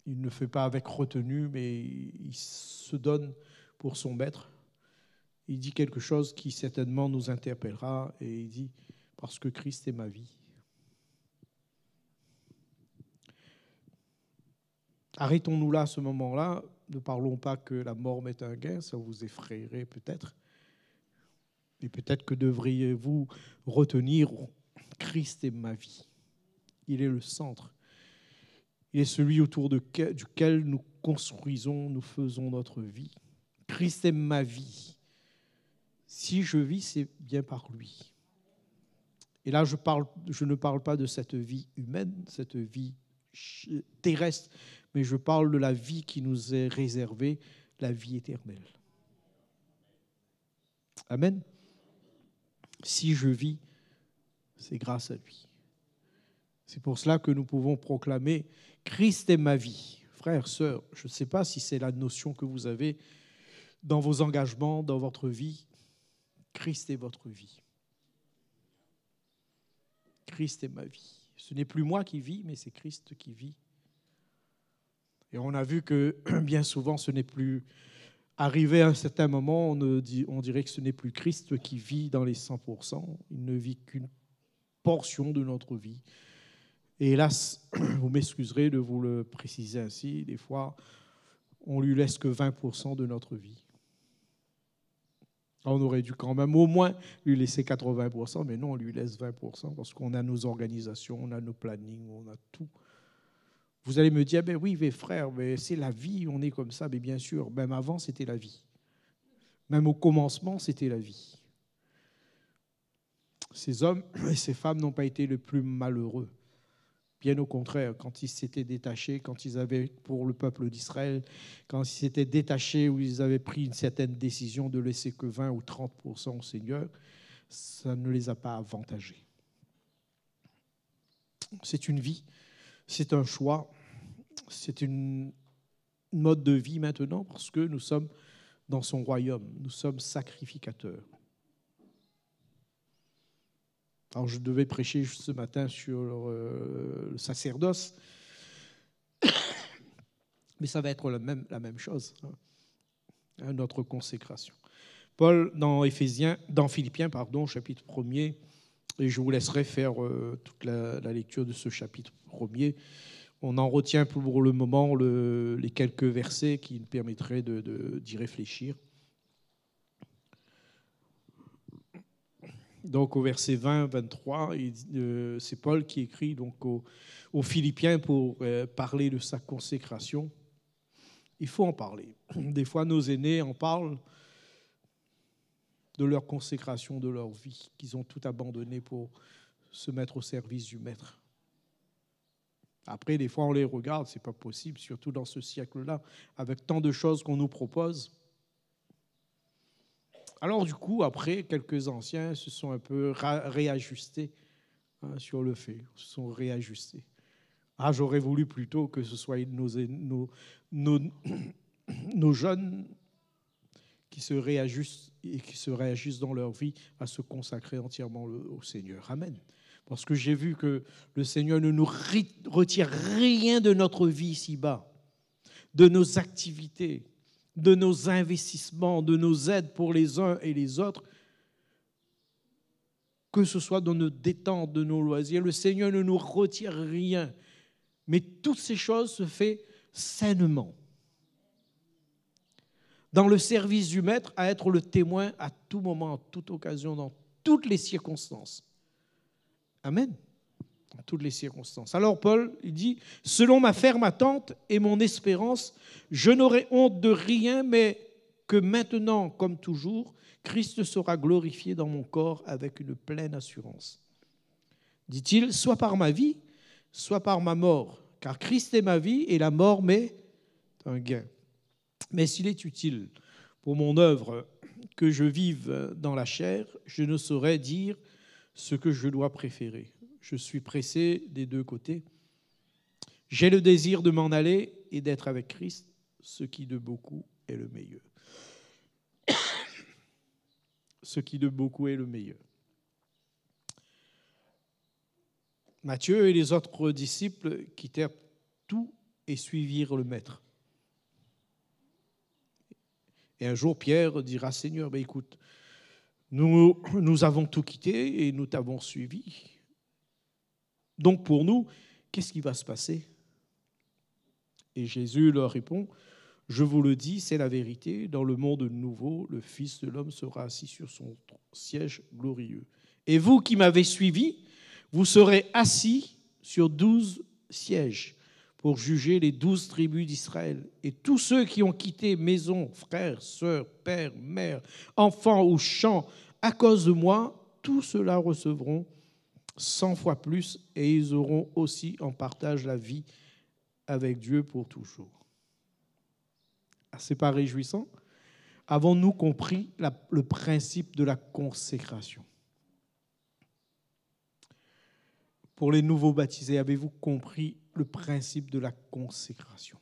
Il ne fait pas avec retenue, mais il se donne pour son maître. Il dit quelque chose qui certainement nous interpellera, et il dit « Parce que Christ est ma vie ». Arrêtons-nous là à ce moment-là. Ne parlons pas que la mort m'est un gain, ça vous effraierait peut-être. Et peut-être que devriez-vous retenir « Christ est ma vie ». Il est le centre. Il est celui autour duquel nous construisons, nous faisons notre vie. Christ est ma vie. Si je vis, c'est bien par lui. Et là, je ne parle pas de cette vie humaine, cette vie terrestre, mais je parle de la vie qui nous est réservée, la vie éternelle. Amen. Si je vis, c'est grâce à lui. C'est pour cela que nous pouvons proclamer « Christ est ma vie ». Frères, sœurs, je ne sais pas si c'est la notion que vous avez dans vos engagements, dans votre vie. Christ est votre vie. Christ est ma vie. Ce n'est plus moi qui vis, mais c'est Christ qui vit. Et on a vu que bien souvent, ce n'est plus... Arrivé à un certain moment, on dirait que ce n'est plus Christ qui vit dans les 100%. Il ne vit qu'une portion de notre vie. Et hélas, vous m'excuserez de vous le préciser ainsi, des fois, on lui laisse que 20% de notre vie. On aurait dû quand même au moins lui laisser 80%, mais non, on lui laisse 20% parce qu'on a nos organisations, on a nos plannings, on a tout. Vous allez me dire, ben oui, mes frères, mais c'est la vie, on est comme ça. Mais bien sûr, même avant, c'était la vie. Même au commencement, c'était la vie. Ces hommes et ces femmes n'ont pas été les plus malheureux. Bien au contraire, quand ils s'étaient détachés, quand ils avaient, pour le peuple d'Israël, quand ils s'étaient détachés ou ils avaient pris une certaine décision de laisser que 20 ou 30% au Seigneur, ça ne les a pas avantagés. C'est une vie, c'est un choix, c'est une mode de vie maintenant parce que nous sommes dans son royaume, nous sommes sacrificateurs. Alors je devais prêcher ce matin sur le sacerdoce, mais ça va être la même chose, notre consécration. Paul, dans Philippiens, chapitre 1er, et je vous laisserai faire toute la lecture de ce chapitre 1er. On en retient pour le moment les quelques versets qui nous permettraient d'y réfléchir. Donc au verset 20-23, c'est Paul qui écrit donc aux Philippiens pour parler de sa consécration. Il faut en parler. Des fois, nos aînés en parlent de leur consécration, de leur vie, qu'ils ont tout abandonné pour se mettre au service du Maître. Après, des fois, on les regarde, c'est pas possible, surtout dans ce siècle-là, avec tant de choses qu'on nous propose. Alors du coup, après, quelques anciens se sont un peu réajustés sur le fait, se sont réajustés. Ah, j'aurais voulu plutôt que ce soit nos jeunes qui se réajustent et qui se réajustent dans leur vie à se consacrer entièrement au Seigneur. Amen. Parce que j'ai vu que le Seigneur ne nous retire rien de notre vie ici-bas, de nos activités, de nos investissements, de nos aides pour les uns et les autres, que ce soit dans nos détentes, de nos loisirs. Le Seigneur ne nous retire rien. Mais toutes ces choses se font sainement. Dans le service du Maître, à être le témoin à tout moment, à toute occasion, dans toutes les circonstances. Amen. Dans toutes les circonstances. Alors Paul, il dit, « Selon ma ferme attente et mon espérance, je n'aurai honte de rien, mais que maintenant, comme toujours, Christ sera glorifié dans mon corps avec une pleine assurance. » Dit-il, « Soit par ma vie, soit par ma mort, car Christ est ma vie et la mort m'est un gain. Mais s'il est utile pour mon œuvre que je vive dans la chair, je ne saurais dire ce que je dois préférer. Je suis pressé des deux côtés. J'ai le désir de m'en aller et d'être avec Christ, ce qui de beaucoup est le meilleur. » Ce qui de beaucoup est le meilleur. Matthieu et les autres disciples quittèrent tout et suivirent le maître. Et un jour, Pierre dira, Seigneur, ben écoute, nous avons tout quitté et nous t'avons suivi. Donc pour nous, qu'est-ce qui va se passer? Et Jésus leur répond, je vous le dis, c'est la vérité, dans le monde nouveau, le Fils de l'homme sera assis sur son siège glorieux. Et vous qui m'avez suivi, vous serez assis sur 12 sièges pour juger les 12 tribus d'Israël. Et tous ceux qui ont quitté maison, frères, sœurs, pères, mères, enfants ou champs, à cause de moi, tous ceux-là recevront 100 fois plus et ils auront aussi en partage la vie avec Dieu pour toujours. C'est pas réjouissant? Avons-nous compris le principe de la consécration? Pour les nouveaux baptisés, avez-vous compris le principe de la consécration?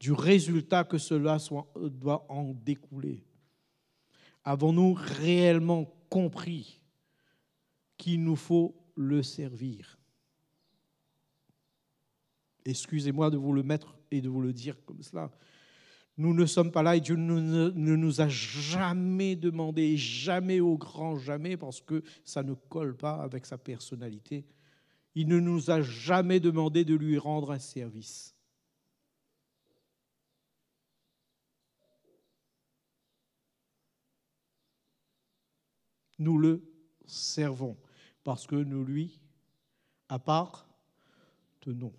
Du résultat que cela doit en découler. Avons-nous réellement compris qu'il nous faut le servir? Excusez-moi de vous le mettre et de vous le dire comme cela. Nous ne sommes pas là et Dieu ne nous a jamais demandé, jamais au grand jamais, parce que ça ne colle pas avec sa personnalité. Il ne nous a jamais demandé de lui rendre un service. Nous le servons parce que nous lui appartenons.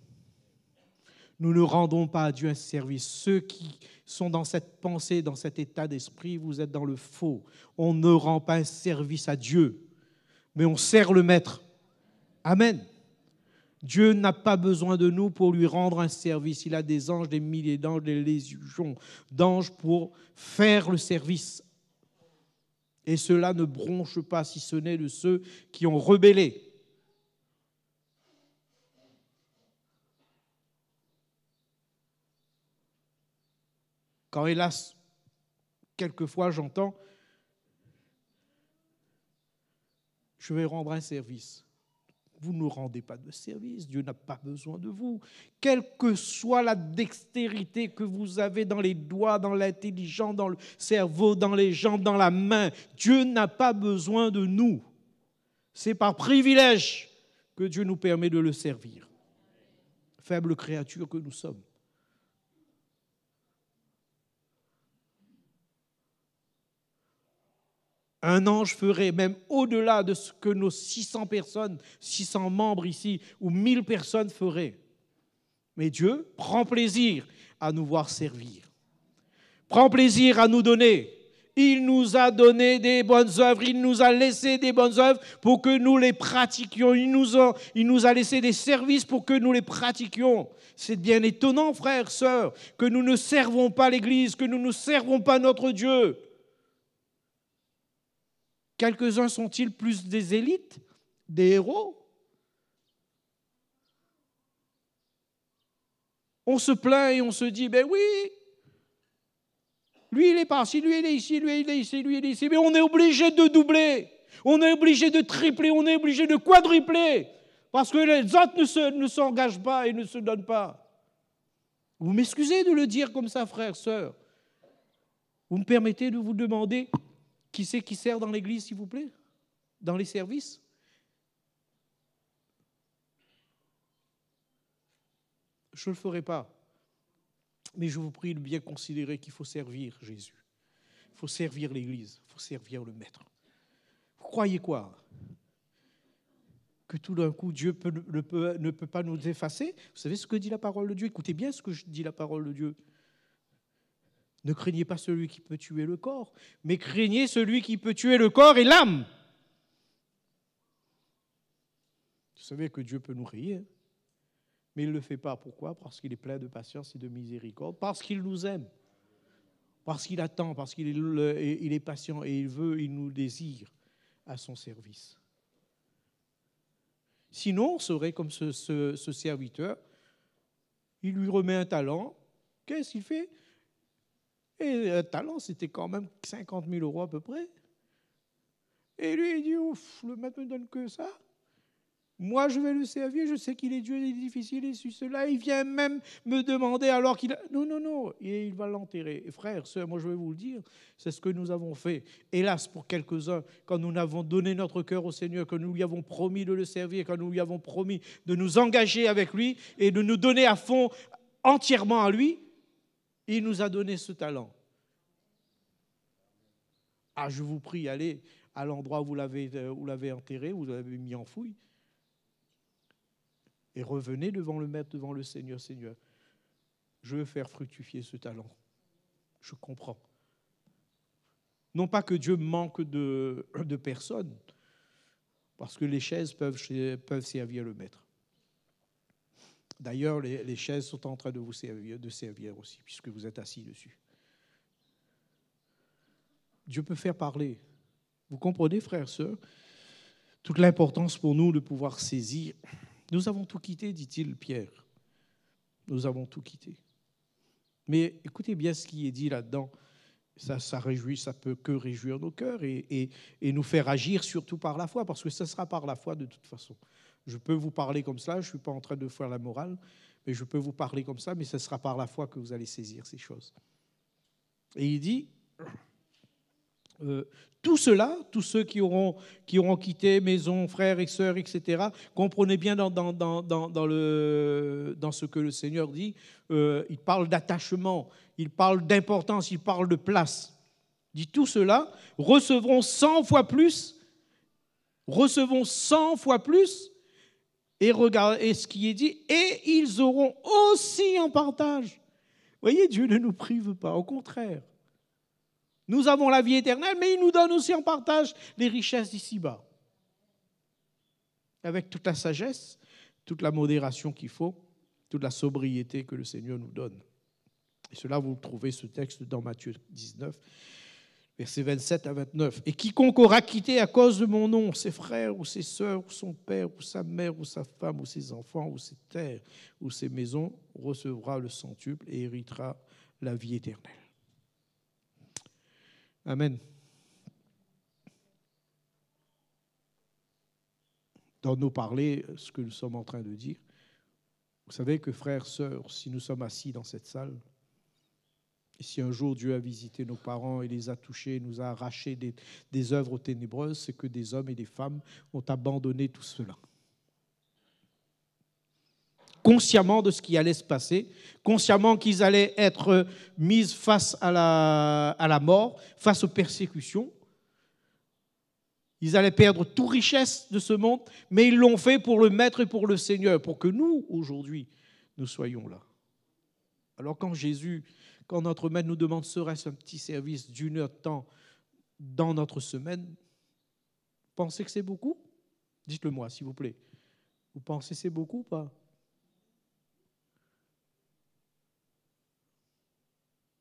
Nous ne rendons pas à Dieu un service. Ceux qui sont dans cette pensée, dans cet état d'esprit, vous êtes dans le faux. On ne rend pas un service à Dieu, mais on sert le Maître. Amen. Dieu n'a pas besoin de nous pour lui rendre un service. Il a des anges, des milliers d'anges, des légions d'anges pour faire le service. Et cela ne bronche pas, si ce n'est de ceux qui ont rebellé. Quand hélas, quelquefois j'entends, je vais rendre un service. Vous ne rendez pas de service, Dieu n'a pas besoin de vous. Quelle que soit la dextérité que vous avez dans les doigts, dans l'intelligence, dans le cerveau, dans les jambes, dans la main, Dieu n'a pas besoin de nous. C'est par privilège que Dieu nous permet de le servir. Faible créature que nous sommes. Un ange ferait même au-delà de ce que nos 600 personnes, 600 membres ici, ou 1000 personnes feraient. Mais Dieu prend plaisir à nous voir servir. Prend plaisir à nous donner. Il nous a donné des bonnes œuvres, il nous a laissé des bonnes œuvres pour que nous les pratiquions. Il nous a laissé des services pour que nous les pratiquions. C'est bien étonnant, frères, sœurs, que nous ne servons pas l'Église, que nous ne servons pas notre Dieu. Quelques-uns sont-ils plus des élites, des héros? On se plaint et on se dit, ben oui, lui il est par-ci, lui il est ici, lui il est ici, lui il est ici, mais on est obligé de doubler, on est obligé de tripler, on est obligé de quadrupler, parce que les autres ne s'engagent pas et ne se donnent pas. Vous m'excusez de le dire comme ça, frères, sœurs. Vous me permettez de vous demander qui c'est qui sert dans l'église, s'il vous plaît? Dans les services? Je ne le ferai pas. Mais je vous prie de bien considérer qu'il faut servir Jésus. Il faut servir l'église. Il faut servir le Maître. Vous croyez quoi? Que tout d'un coup, Dieu ne peut pas nous effacer? Vous savez ce que dit la parole de Dieu? Écoutez bien ce que dit la parole de Dieu. Ne craignez pas celui qui peut tuer le corps, mais craignez celui qui peut tuer le corps et l'âme. Vous savez que Dieu peut nous rayer, hein? Mais il ne le fait pas. Pourquoi? Parce qu'il est plein de patience et de miséricorde, parce qu'il nous aime, parce qu'il attend, parce qu'il est patient et il nous désire à son service. Sinon, on serait comme ce serviteur, il lui remet un talent, qu'est-ce qu'il fait? Et un talent, c'était quand même 50 000 € à peu près. Et lui, il dit, ouf, le maître ne donne que ça. Moi, je vais le servir, je sais qu'il est Dieu, il est difficile, et cela. Il vient même me demander alors qu'il a... Non, non, non, et il va l'enterrer. Et frères, sœurs, moi je vais vous le dire, c'est ce que nous avons fait. Hélas, pour quelques-uns, quand nous avons donné notre cœur au Seigneur, que nous lui avons promis de le servir, quand nous lui avons promis de nous engager avec lui et de nous donner à fond, entièrement à lui, il nous a donné ce talent. Ah, je vous prie, allez à l'endroit où vous l'avez enterré, où vous l'avez mis en fouille, et revenez devant le Maître, devant le Seigneur. Seigneur, je veux faire fructifier ce talent. Je comprends. Non pas que Dieu manque de personnes, parce que les chaises peuvent servir le Maître. D'ailleurs, les chaises sont en train de vous servir aussi, puisque vous êtes assis dessus. Dieu peut faire parler. Vous comprenez, frères, sœurs, toute l'importance pour nous de pouvoir saisir. Nous avons tout quitté, dit-il, Pierre. Nous avons tout quitté. Mais écoutez bien ce qui est dit là-dedans. Ça réjouit, ça peut que réjouir nos cœurs et nous faire agir surtout par la foi, parce que ce sera par la foi de toute façon. Je peux vous parler comme ça, je ne suis pas en train de faire la morale, mais je peux vous parler comme ça, mais ce sera par la foi que vous allez saisir ces choses. Et il dit... tout cela, tous ceux qui auront quitté maison, frères et sœurs, etc., comprenez bien dans ce que le Seigneur dit, il parle d'attachement, il parle d'importance, il parle de place. Il dit tout cela, recevront 100 fois plus, et regardez ce qui est dit, et ils auront aussi en partage. Vous voyez, Dieu ne nous prive pas, au contraire. Nous avons la vie éternelle, mais il nous donne aussi en partage les richesses d'ici-bas. Avec toute la sagesse, toute la modération qu'il faut, toute la sobriété que le Seigneur nous donne. Et cela, vous trouvez ce texte dans Matthieu 19, versets 27 à 29. « Et quiconque aura quitté à cause de mon nom ses frères ou ses sœurs, ou son père, ou sa mère, ou sa femme, ou ses enfants, ou ses terres, ou ses maisons, recevra le centuple et héritera la vie éternelle. » Amen. Dans nos parler, ce que nous sommes en train de dire, vous savez que frères, sœurs, si nous sommes assis dans cette salle, et si un jour Dieu a visité nos parents et les a touchés, nous a arraché des œuvres ténébreuses, c'est que des hommes et des femmes ont abandonné tout cela. Consciemment de ce qui allait se passer, consciemment qu'ils allaient être mis face à la mort, face aux persécutions. Ils allaient perdre toute richesse de ce monde, mais ils l'ont fait pour le Maître et pour le Seigneur, pour que nous, aujourd'hui, nous soyons là. Alors quand notre Maître nous demande serait-ce un petit service d'1 heure de temps dans notre semaine, pensez que c'est beaucoup? Dites-le moi, s'il vous plaît. Vous pensez que c'est beaucoup ou pas?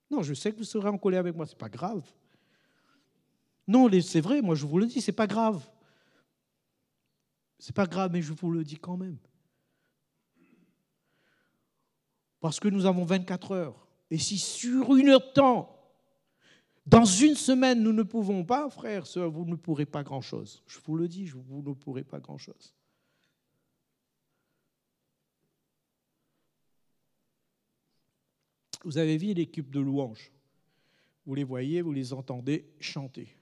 Non, je sais que vous serez en colère avec moi, ce n'est pas grave. Non, c'est vrai, moi je vous le dis, ce n'est pas grave. Ce n'est pas grave, mais je vous le dis quand même. Parce que nous avons 24 heures. Et si sur 1 heure de temps, dans une semaine, nous ne pouvons pas, frères, sœurs, vous ne pourrez pas grand-chose. Je vous le dis, vous ne pourrez pas grand-chose. Vous avez vu l'équipe de louanges. Vous les voyez, vous les entendez chanter.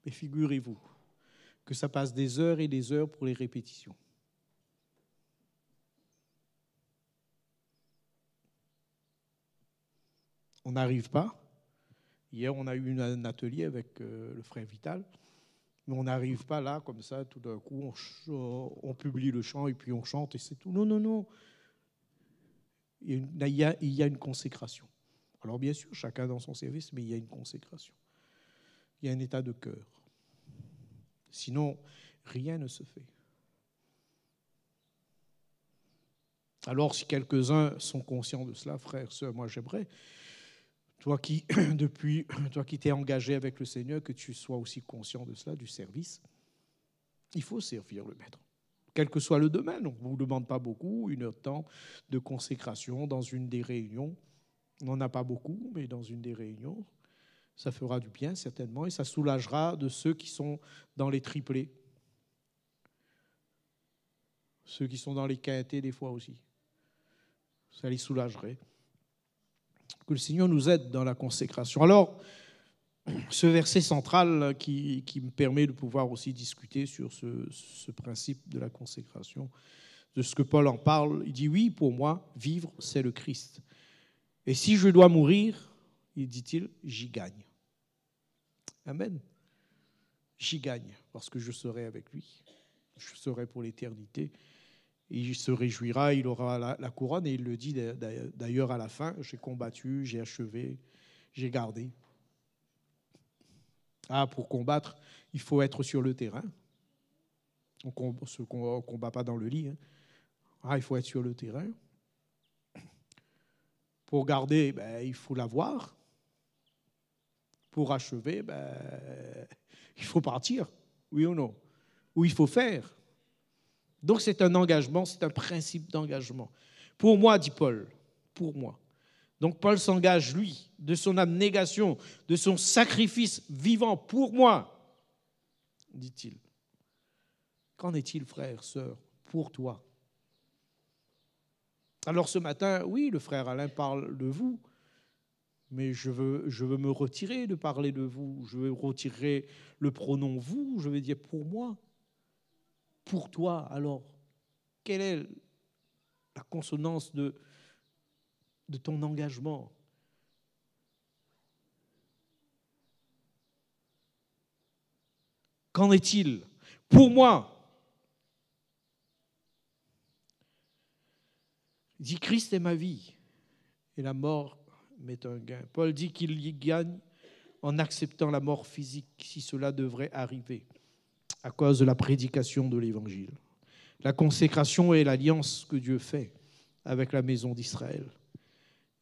Mais figurez-vous que ça passe des heures et des heures pour les répétitions. On n'arrive pas. Hier, on a eu un atelier avec le frère Vital. Mais on n'arrive pas là, comme ça, tout d'un coup, on publie le chant et puis on chante et c'est tout. Non, non, non. Il y a une consécration. Alors bien sûr, chacun dans son service, mais il y a une consécration. Il y a un état de cœur. Sinon, rien ne se fait. Alors, si quelques-uns sont conscients de cela, frères, sœurs, moi j'aimerais, toi qui t'es engagé avec le Seigneur, que tu sois aussi conscient de cela, du service. Il faut servir le Maître. Quel que soit le domaine, on ne vous demande pas beaucoup, 1 heure de temps de consécration dans une des réunions. On n'en a pas beaucoup, mais dans une des réunions, ça fera du bien certainement et ça soulagera de ceux qui sont dans les triplés. Ceux qui sont dans les quintés des fois aussi. Ça les soulagerait. Que le Seigneur nous aide dans la consécration. Alors, ce verset central qui me permet de pouvoir aussi discuter sur ce principe de la consécration, de ce que Paul en parle, il dit oui, pour moi, vivre, c'est le Christ. Et si je dois mourir, il dit-il, j'y gagne. Amen. J'y gagne, parce que je serai avec lui. Je serai pour l'éternité. Et il se réjouira, il aura la couronne, et il le dit d'ailleurs à la fin, j'ai combattu, j'ai achevé, j'ai gardé. Ah, pour combattre, il faut être sur le terrain. On ne combat pas dans le lit. Hein. Ah, il faut être sur le terrain. Pour garder, il faut l'avoir. Pour achever, il faut partir, oui ou non? Ou il faut faire. Donc c'est un engagement, c'est un principe d'engagement. Pour moi, dit Paul, pour moi. Donc Paul s'engage, lui, de son abnégation, de son sacrifice vivant pour moi, dit-il. Qu'en est-il, frère, sœur, pour toi? Alors ce matin, oui, le frère Alain parle de vous, mais je veux me retirer de parler de vous. Je veux retirer le pronom vous, je veux dire pour moi. Pour toi, alors, quelle est la consonance de ton engagement? Qu'en est-il? Pour moi, il dit Christ est ma vie et la mort m'est un gain. Paul dit qu'il y gagne en acceptant la mort physique si cela devrait arriver à cause de la prédication de l'Évangile. La consécration est l'alliance que Dieu fait avec la maison d'Israël.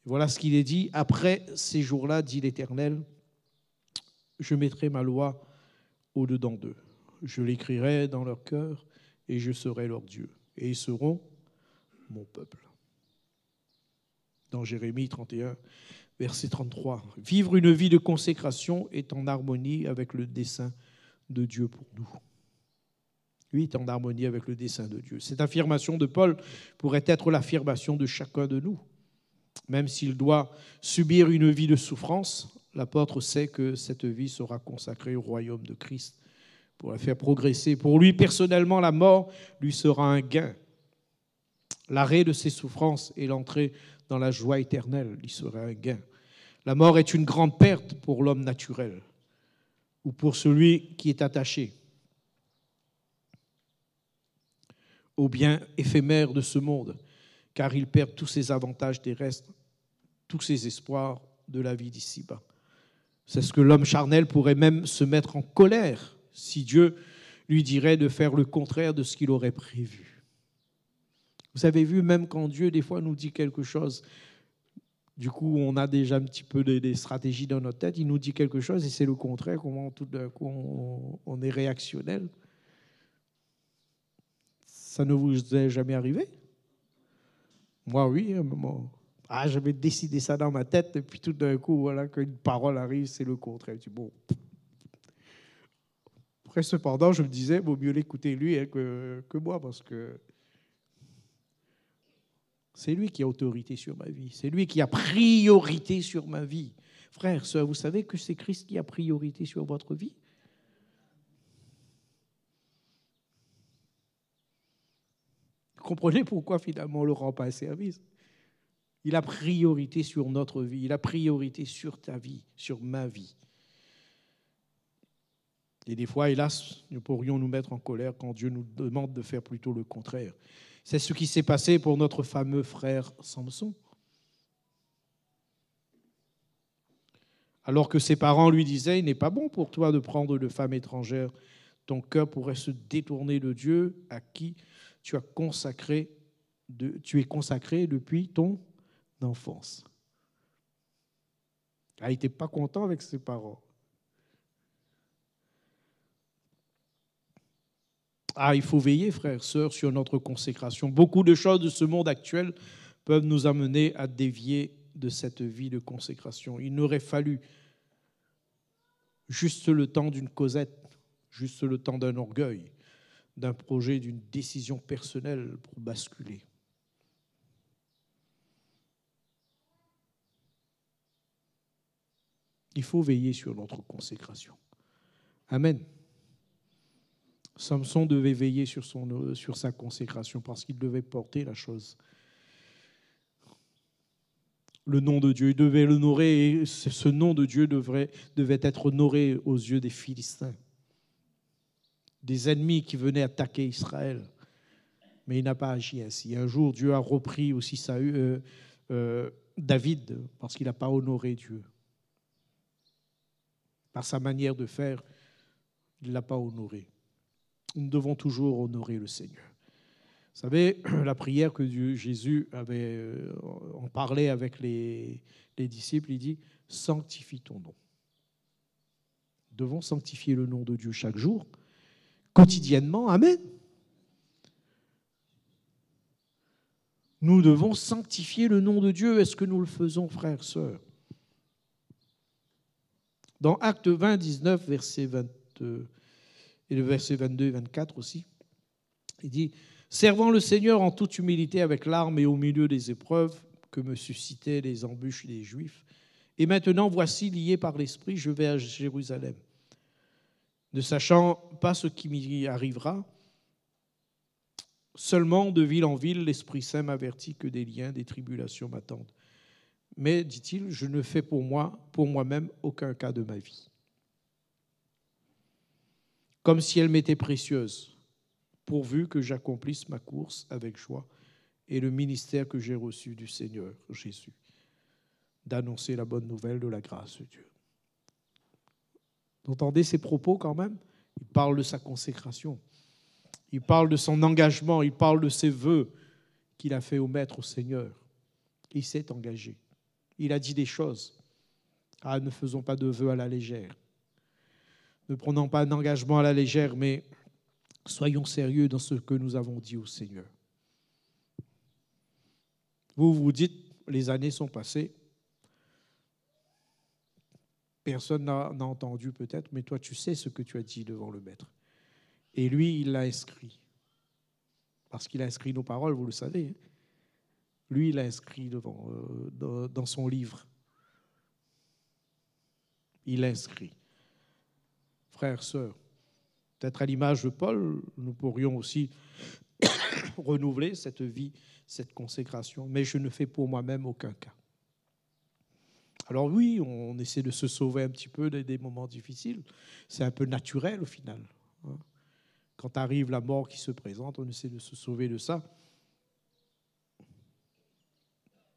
Voilà ce qu'il est dit. Après ces jours-là, dit l'Éternel, je mettrai ma loi au-dedans d'eux. Je l'écrirai dans leur cœur et je serai leur Dieu. Et ils seront mon peuple. Dans Jérémie 31, verset 33. Vivre une vie de consécration est en harmonie avec le dessein de Dieu pour nous. Lui est en harmonie avec le dessein de Dieu. Cette affirmation de Paul pourrait être l'affirmation de chacun de nous. Même s'il doit subir une vie de souffrance, l'apôtre sait que cette vie sera consacrée au royaume de Christ pour la faire progresser. Pour lui, personnellement, la mort lui sera un gain. L'arrêt de ses souffrances et l'entrée dans la joie éternelle lui sera un gain. La mort est une grande perte pour l'homme naturel ou pour celui qui est attaché au bien éphémère de ce monde, car il perd tous ses avantages terrestres, tous ses espoirs de la vie d'ici-bas. C'est ce que l'homme charnel pourrait même se mettre en colère si Dieu lui dirait de faire le contraire de ce qu'il aurait prévu. Vous avez vu, même quand Dieu, des fois, nous dit quelque chose, du coup, on a déjà un petit peu des stratégies dans notre tête, il nous dit quelque chose et c'est le contraire, comment tout d'un coup on est réactionnel. Ça ne vous est jamais arrivé? Moi, oui, à un moment. Ah, j'avais décidé ça dans ma tête, et puis tout d'un coup, voilà, quand une parole arrive, c'est le contraire. Je dis, bon. Après, cependant, je me disais, il vaut mieux l'écouter lui que moi, parce que c'est lui qui a autorité sur ma vie. C'est lui qui a priorité sur ma vie. Frères, sœurs, vous savez que c'est Christ qui a priorité sur votre vie? Vous comprenez pourquoi finalement on ne le rend pas un service? Il a priorité sur notre vie. Il a priorité sur ta vie, sur ma vie. Et des fois, hélas, nous pourrions nous mettre en colère quand Dieu nous demande de faire plutôt le contraire. C'est ce qui s'est passé pour notre fameux frère Samson. Alors que ses parents lui disaient, il n'est pas bon pour toi de prendre de femme étrangère. Ton cœur pourrait se détourner de Dieu à qui tu es consacré depuis ton enfance. Il n'était pas content avec ses parents. Ah, il faut veiller, frères, sœurs, sur notre consécration. Beaucoup de choses de ce monde actuel peuvent nous amener à dévier de cette vie de consécration. Il n'aurait fallu juste le temps d'une causette, juste le temps d'un orgueil, d'un projet, d'une décision personnelle pour basculer. Il faut veiller sur notre consécration. Amen. Samson devait veiller sur sa consécration parce qu'il devait porter la chose. Le nom de Dieu, il devait l'honorer et ce nom de Dieu devait être honoré aux yeux des Philistins, des ennemis qui venaient attaquer Israël. Mais il n'a pas agi ainsi. Un jour, Dieu a repris aussi David parce qu'il n'a pas honoré Dieu. Par sa manière de faire, il ne l'a pas honoré. Nous devons toujours honorer le Seigneur. Vous savez, la prière que Jésus en parlait avec les disciples, il dit « Sanctifie ton nom ». Nous devons sanctifier le nom de Dieu chaque jour, quotidiennement. Amen. Nous devons sanctifier le nom de Dieu. Est-ce que nous le faisons, frères, sœurs? Dans Actes 20, 19, verset 22, et le verset 22 et 24 aussi, il dit « Servant le Seigneur en toute humilité avec larmes et au milieu des épreuves que me suscitaient les embûches des Juifs. Et maintenant, voici, lié par l'Esprit, je vais à Jérusalem. Ne sachant pas ce qui m'y arrivera, seulement de ville en ville, l'Esprit Saint m'avertit que des liens, des tribulations m'attendent. Mais, dit-il, je ne fais pour moi-même aucun cas de ma vie. Comme si elle m'était précieuse, pourvu que j'accomplisse ma course avec joie et le ministère que j'ai reçu du Seigneur Jésus, d'annoncer la bonne nouvelle de la grâce de Dieu. » Vous entendez ces propos quand même? Il parle de sa consécration, il parle de son engagement, il parle de ses vœux qu'il a fait au Maître, au Seigneur. Il s'est engagé. Il a dit des choses. Ah, ne faisons pas de vœux à la légère. Ne prenons pas un engagement à la légère, mais soyons sérieux dans ce que nous avons dit au Seigneur. Vous vous dites, les années sont passées. Personne n'a entendu peut-être, mais toi, tu sais ce que tu as dit devant le Maître. Et lui, il l'a inscrit. Parce qu'il a inscrit nos paroles, vous le savez. Lui, il l'a inscrit dans son livre. Il l'a inscrit. Frères, sœurs, peut-être à l'image de Paul, nous pourrions aussi renouveler cette vie, cette consécration, mais je ne fais pour moi-même aucun cas. Alors oui, on essaie de se sauver un petit peu des moments difficiles. C'est un peu naturel au final. Quand arrive la mort qui se présente, on essaie de se sauver de ça.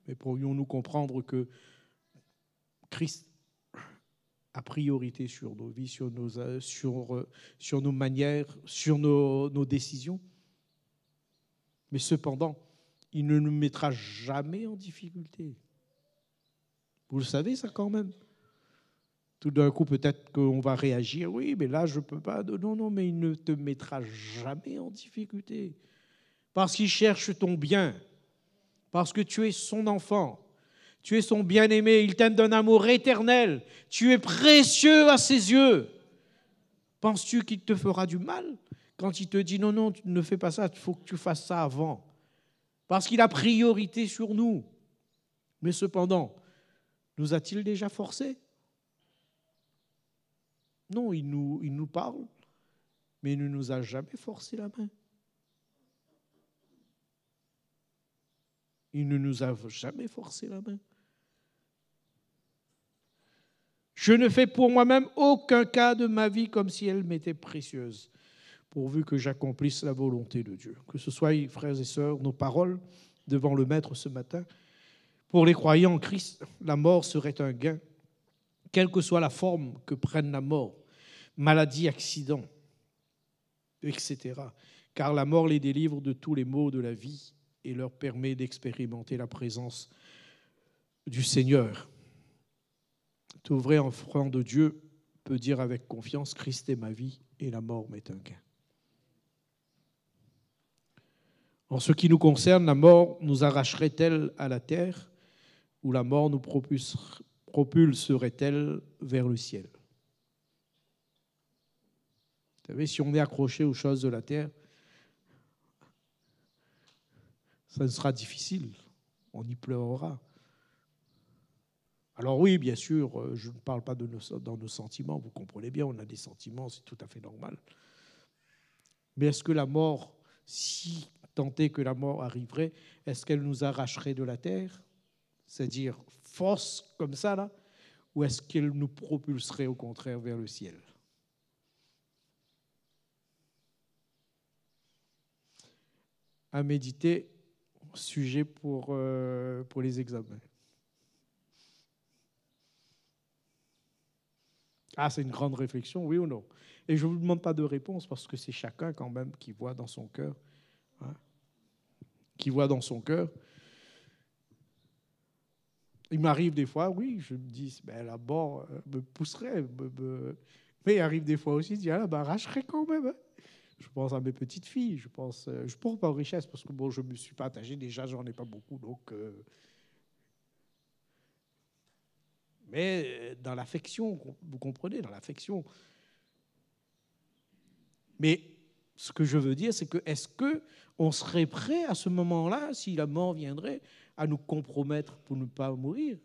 Mais pourrions-nous comprendre que Christ a priorité sur nos vies, sur nos manières, sur nos décisions? Mais cependant, il ne nous mettra jamais en difficulté. Vous le savez, ça, quand même. Tout d'un coup, peut-être qu'on va réagir. Oui, mais là, je ne peux pas. Non, mais il ne te mettra jamais en difficulté. Parce qu'il cherche ton bien. Parce que tu es son enfant. Tu es son bien-aimé. Il t'aime d'un amour éternel. Tu es précieux à ses yeux. Penses-tu qu'il te fera du mal quand il te dit non, tu ne fais pas ça, il faut que tu fasses ça avant? Parce qu'il a priorité sur nous. Mais cependant, nous a-t-il déjà forcés? Non, il nous parle, mais il ne nous a jamais forcé la main. Il ne nous a jamais forcé la main. Je ne fais pour moi-même aucun cas de ma vie comme si elle m'était précieuse, pourvu que j'accomplisse la volonté de Dieu. Que ce soit, frères et sœurs, nos paroles devant le Maître ce matin. Pour les croyants en Christ, la mort serait un gain, quelle que soit la forme que prenne la mort, maladie, accident, etc. Car la mort les délivre de tous les maux de la vie et leur permet d'expérimenter la présence du Seigneur. Tout vrai enfant de Dieu peut dire avec confiance, Christ est ma vie et la mort m'est un gain. En ce qui nous concerne, la mort nous arracherait-elle à la terre ou la mort nous propulserait-elle vers le ciel? Vous savez, si on est accroché aux choses de la terre, Ça sera difficile. On y pleurera. Alors oui, bien sûr, je ne parle pas dans nos sentiments. Vous comprenez bien, on a des sentiments, c'est tout à fait normal. Mais est-ce que la mort, si tant est que la mort arriverait, est-ce qu'elle nous arracherait de la terre? C'est-à-dire force comme ça, là? Ou est-ce qu'elle nous propulserait au contraire vers le ciel? À méditer, sujet pour les examens. Ah, c'est une grande réflexion, oui ou non? Et je ne vous demande pas de réponse parce que c'est chacun quand même qui voit dans son cœur. Hein, qui voit dans son cœur. Il m'arrive des fois, oui, je me dis, ben, la mort me pousserait. Mais il arrive des fois aussi, je dis, ah, ben, arracherait quand même. Hein. Je pense à mes petites filles, je pense pas aux richesses parce que bon, je ne me suis pas attaché, déjà, j'en ai pas beaucoup. Donc, mais dans l'affection, vous comprenez, dans l'affection. Mais ce que je veux dire, c'est que est-ce qu'on serait prêt à ce moment-là, si la mort viendrait, à nous compromettre pour ne pas mourir,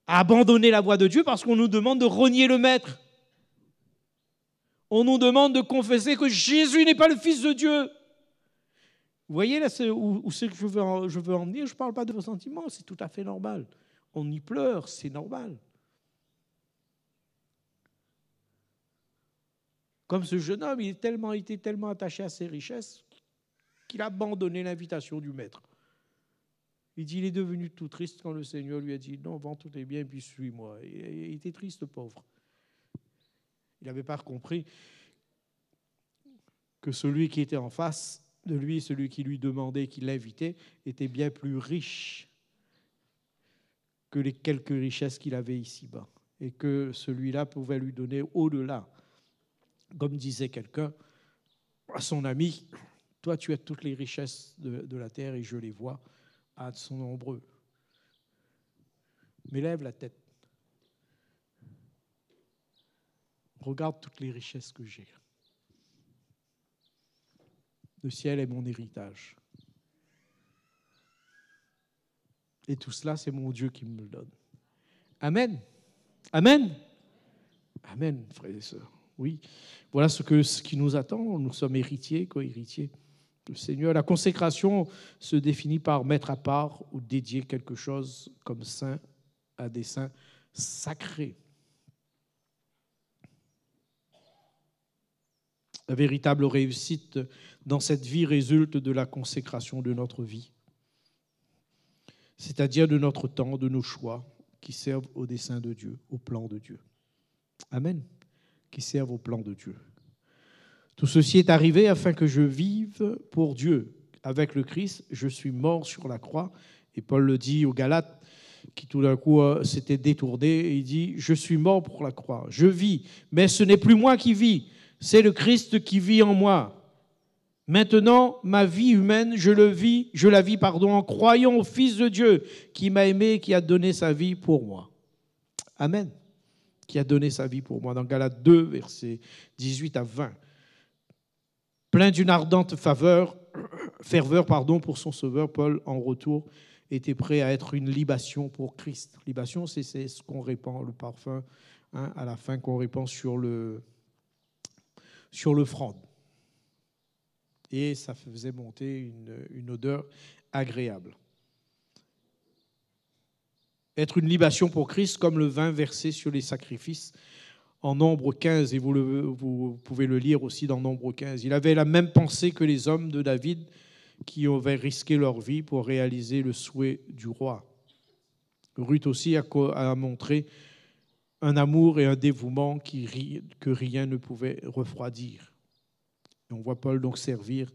à abandonner la voie de Dieu parce qu'on nous demande de renier le Maître? On nous demande de confesser que Jésus n'est pas le Fils de Dieu. Vous voyez là où c'est que je veux en venir? Je ne parle pas de vos sentiments, c'est tout à fait normal. On y pleure, c'est normal. Comme ce jeune homme, il était tellement attaché à ses richesses qu'il a abandonné l'invitation du Maître. Il dit, il est devenu tout triste quand le Seigneur lui a dit, non, vends tous tes biens, puis suis-moi. Il était triste, pauvre. Il n'avait pas compris que celui qui était en face de lui, celui qui lui demandait, qui l'invitait, était bien plus riche que les quelques richesses qu'il avait ici-bas. Et que celui-là pouvait lui donner au-delà. Comme disait quelqu'un à son ami, toi tu as toutes les richesses de la terre et je les vois, elles sont nombreux. Mais lève la tête. Regarde toutes les richesses que j'ai. Le ciel est mon héritage. Et tout cela, c'est mon Dieu qui me le donne. Amen. Amen. Amen, frères et sœurs. Oui, voilà ce qui nous attend. Nous sommes héritiers, co-héritiers. Le Seigneur, la consécration se définit par mettre à part ou dédier quelque chose comme saint à des saints sacrés. La véritable réussite dans cette vie résulte de la consécration de notre vie, c'est-à-dire de notre temps, de nos choix qui servent au dessein de Dieu, au plan de Dieu. Amen. Qui servent au plan de Dieu. Tout ceci est arrivé afin que je vive pour Dieu. Avec le Christ, je suis mort sur la croix. Et Paul le dit aux Galates, qui tout d'un coup s'étaient détournés, et il dit, je suis mort pour la croix. Je vis, mais ce n'est plus moi qui vis, c'est le Christ qui vit en moi. Maintenant, ma vie humaine, je la vis en croyant au Fils de Dieu qui m'a aimé et qui a donné sa vie pour moi. Amen. Qui a donné sa vie pour moi. Dans Galates 2, versets 18 à 20. Plein d'une ardente ferveur pour son sauveur, Paul, en retour, était prêt à être une libation pour Christ. Libation, c'est ce qu'on répand, le parfum, hein, à la fin qu'on répand sur l'offrande. Et ça faisait monter une odeur agréable. Être une libation pour Christ, comme le vin versé sur les sacrifices, en Nombre 15, et vous pouvez le lire aussi dans Nombre 15. Il avait la même pensée que les hommes de David qui avaient risqué leur vie pour réaliser le souhait du roi. Ruth aussi a montré un amour et un dévouement que rien ne pouvait refroidir. Et on voit Paul donc servir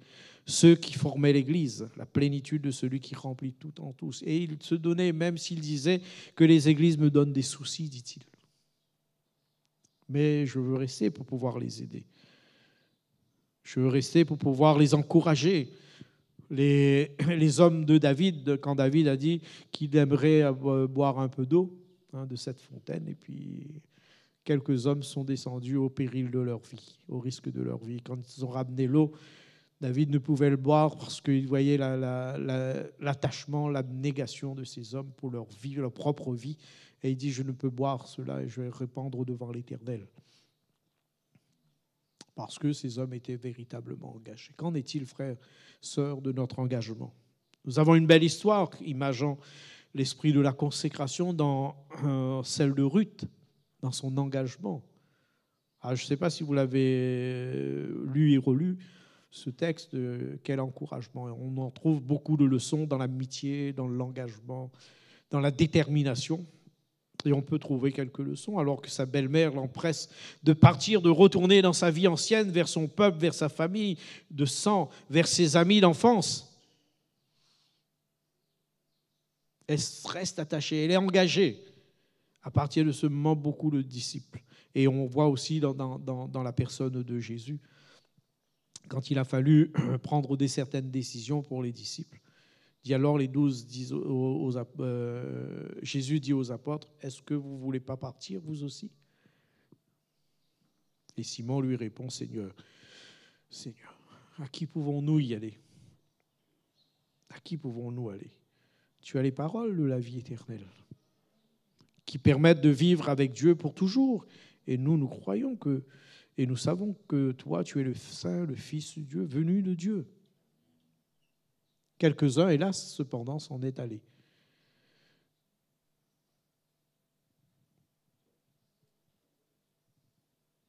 ceux qui formaient l'Église, la plénitude de celui qui remplit tout en tous. Et il se donnait, même s'il disait que les églises me donnent des soucis, dit-il. Mais je veux rester pour pouvoir les aider. Je veux rester pour pouvoir les encourager. Les hommes de David, quand David a dit qu'il aimerait boire un peu d'eau de cette fontaine, et puis quelques hommes sont descendus au péril de leur vie, au risque de leur vie. Quand ils ont ramené l'eau, David ne pouvait le boire parce qu'il voyait l'attachement, l'abnégation de ces hommes pour leur vie, leur propre vie. Et il dit, je ne peux boire cela et je vais répandre devant l'Éternel. Parce que ces hommes étaient véritablement engagés. Qu'en est-il, frères, sœurs, de notre engagement? Nous avons une belle histoire, imaginant l'esprit de la consécration dans celle de Ruth, dans son engagement. Alors, je ne sais pas si vous l'avez lu et relu, ce texte, quel encouragement. On en trouve beaucoup de leçons dans l'amitié, dans l'engagement, dans la détermination. Et on peut trouver quelques leçons, alors que sa belle-mère l'empresse de partir, de retourner dans sa vie ancienne, vers son peuple, vers sa famille de sang, vers ses amis d'enfance. Elle reste attachée, elle est engagée. À partir de ce moment, beaucoup de disciples. Et on voit aussi dans la personne de Jésus, quand il a fallu prendre certaines décisions pour les disciples. Dit alors les 12 disent Jésus dit aux apôtres, est-ce que vous ne voulez pas partir, vous aussi? Et Simon lui répond, Seigneur, à qui pouvons-nous y aller? À qui pouvons-nous aller? Tu as les paroles de la vie éternelle qui permettent de vivre avec Dieu pour toujours. Et nous croyons et nous savons que toi, tu es le Saint, le Fils de Dieu, venu de Dieu. Quelques-uns, hélas, cependant, s'en est allés.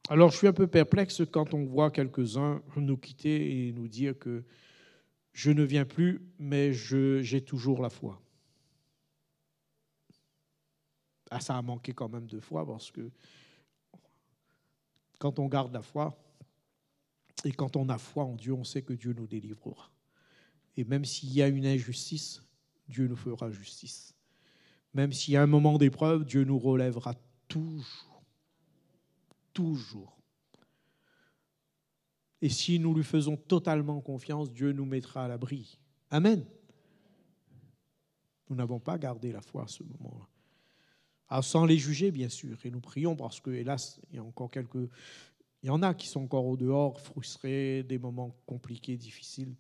Alors, je suis un peu perplexe quand on voit quelques-uns nous quitter et nous dire que je ne viens plus, mais j'ai toujours la foi. Ah, ça a manqué quand même de foi, parce que quand on garde la foi et quand on a foi en Dieu, on sait que Dieu nous délivrera. Et même s'il y a une injustice, Dieu nous fera justice. Même s'il y a un moment d'épreuve, Dieu nous relèvera toujours. Toujours. Et si nous lui faisons totalement confiance, Dieu nous mettra à l'abri. Amen. Nous n'avons pas gardé la foi à ce moment-là. Alors, sans les juger, bien sûr. Et nous prions parce que, hélas, il y en a qui sont encore au dehors, frustrés, des moments compliqués, difficiles.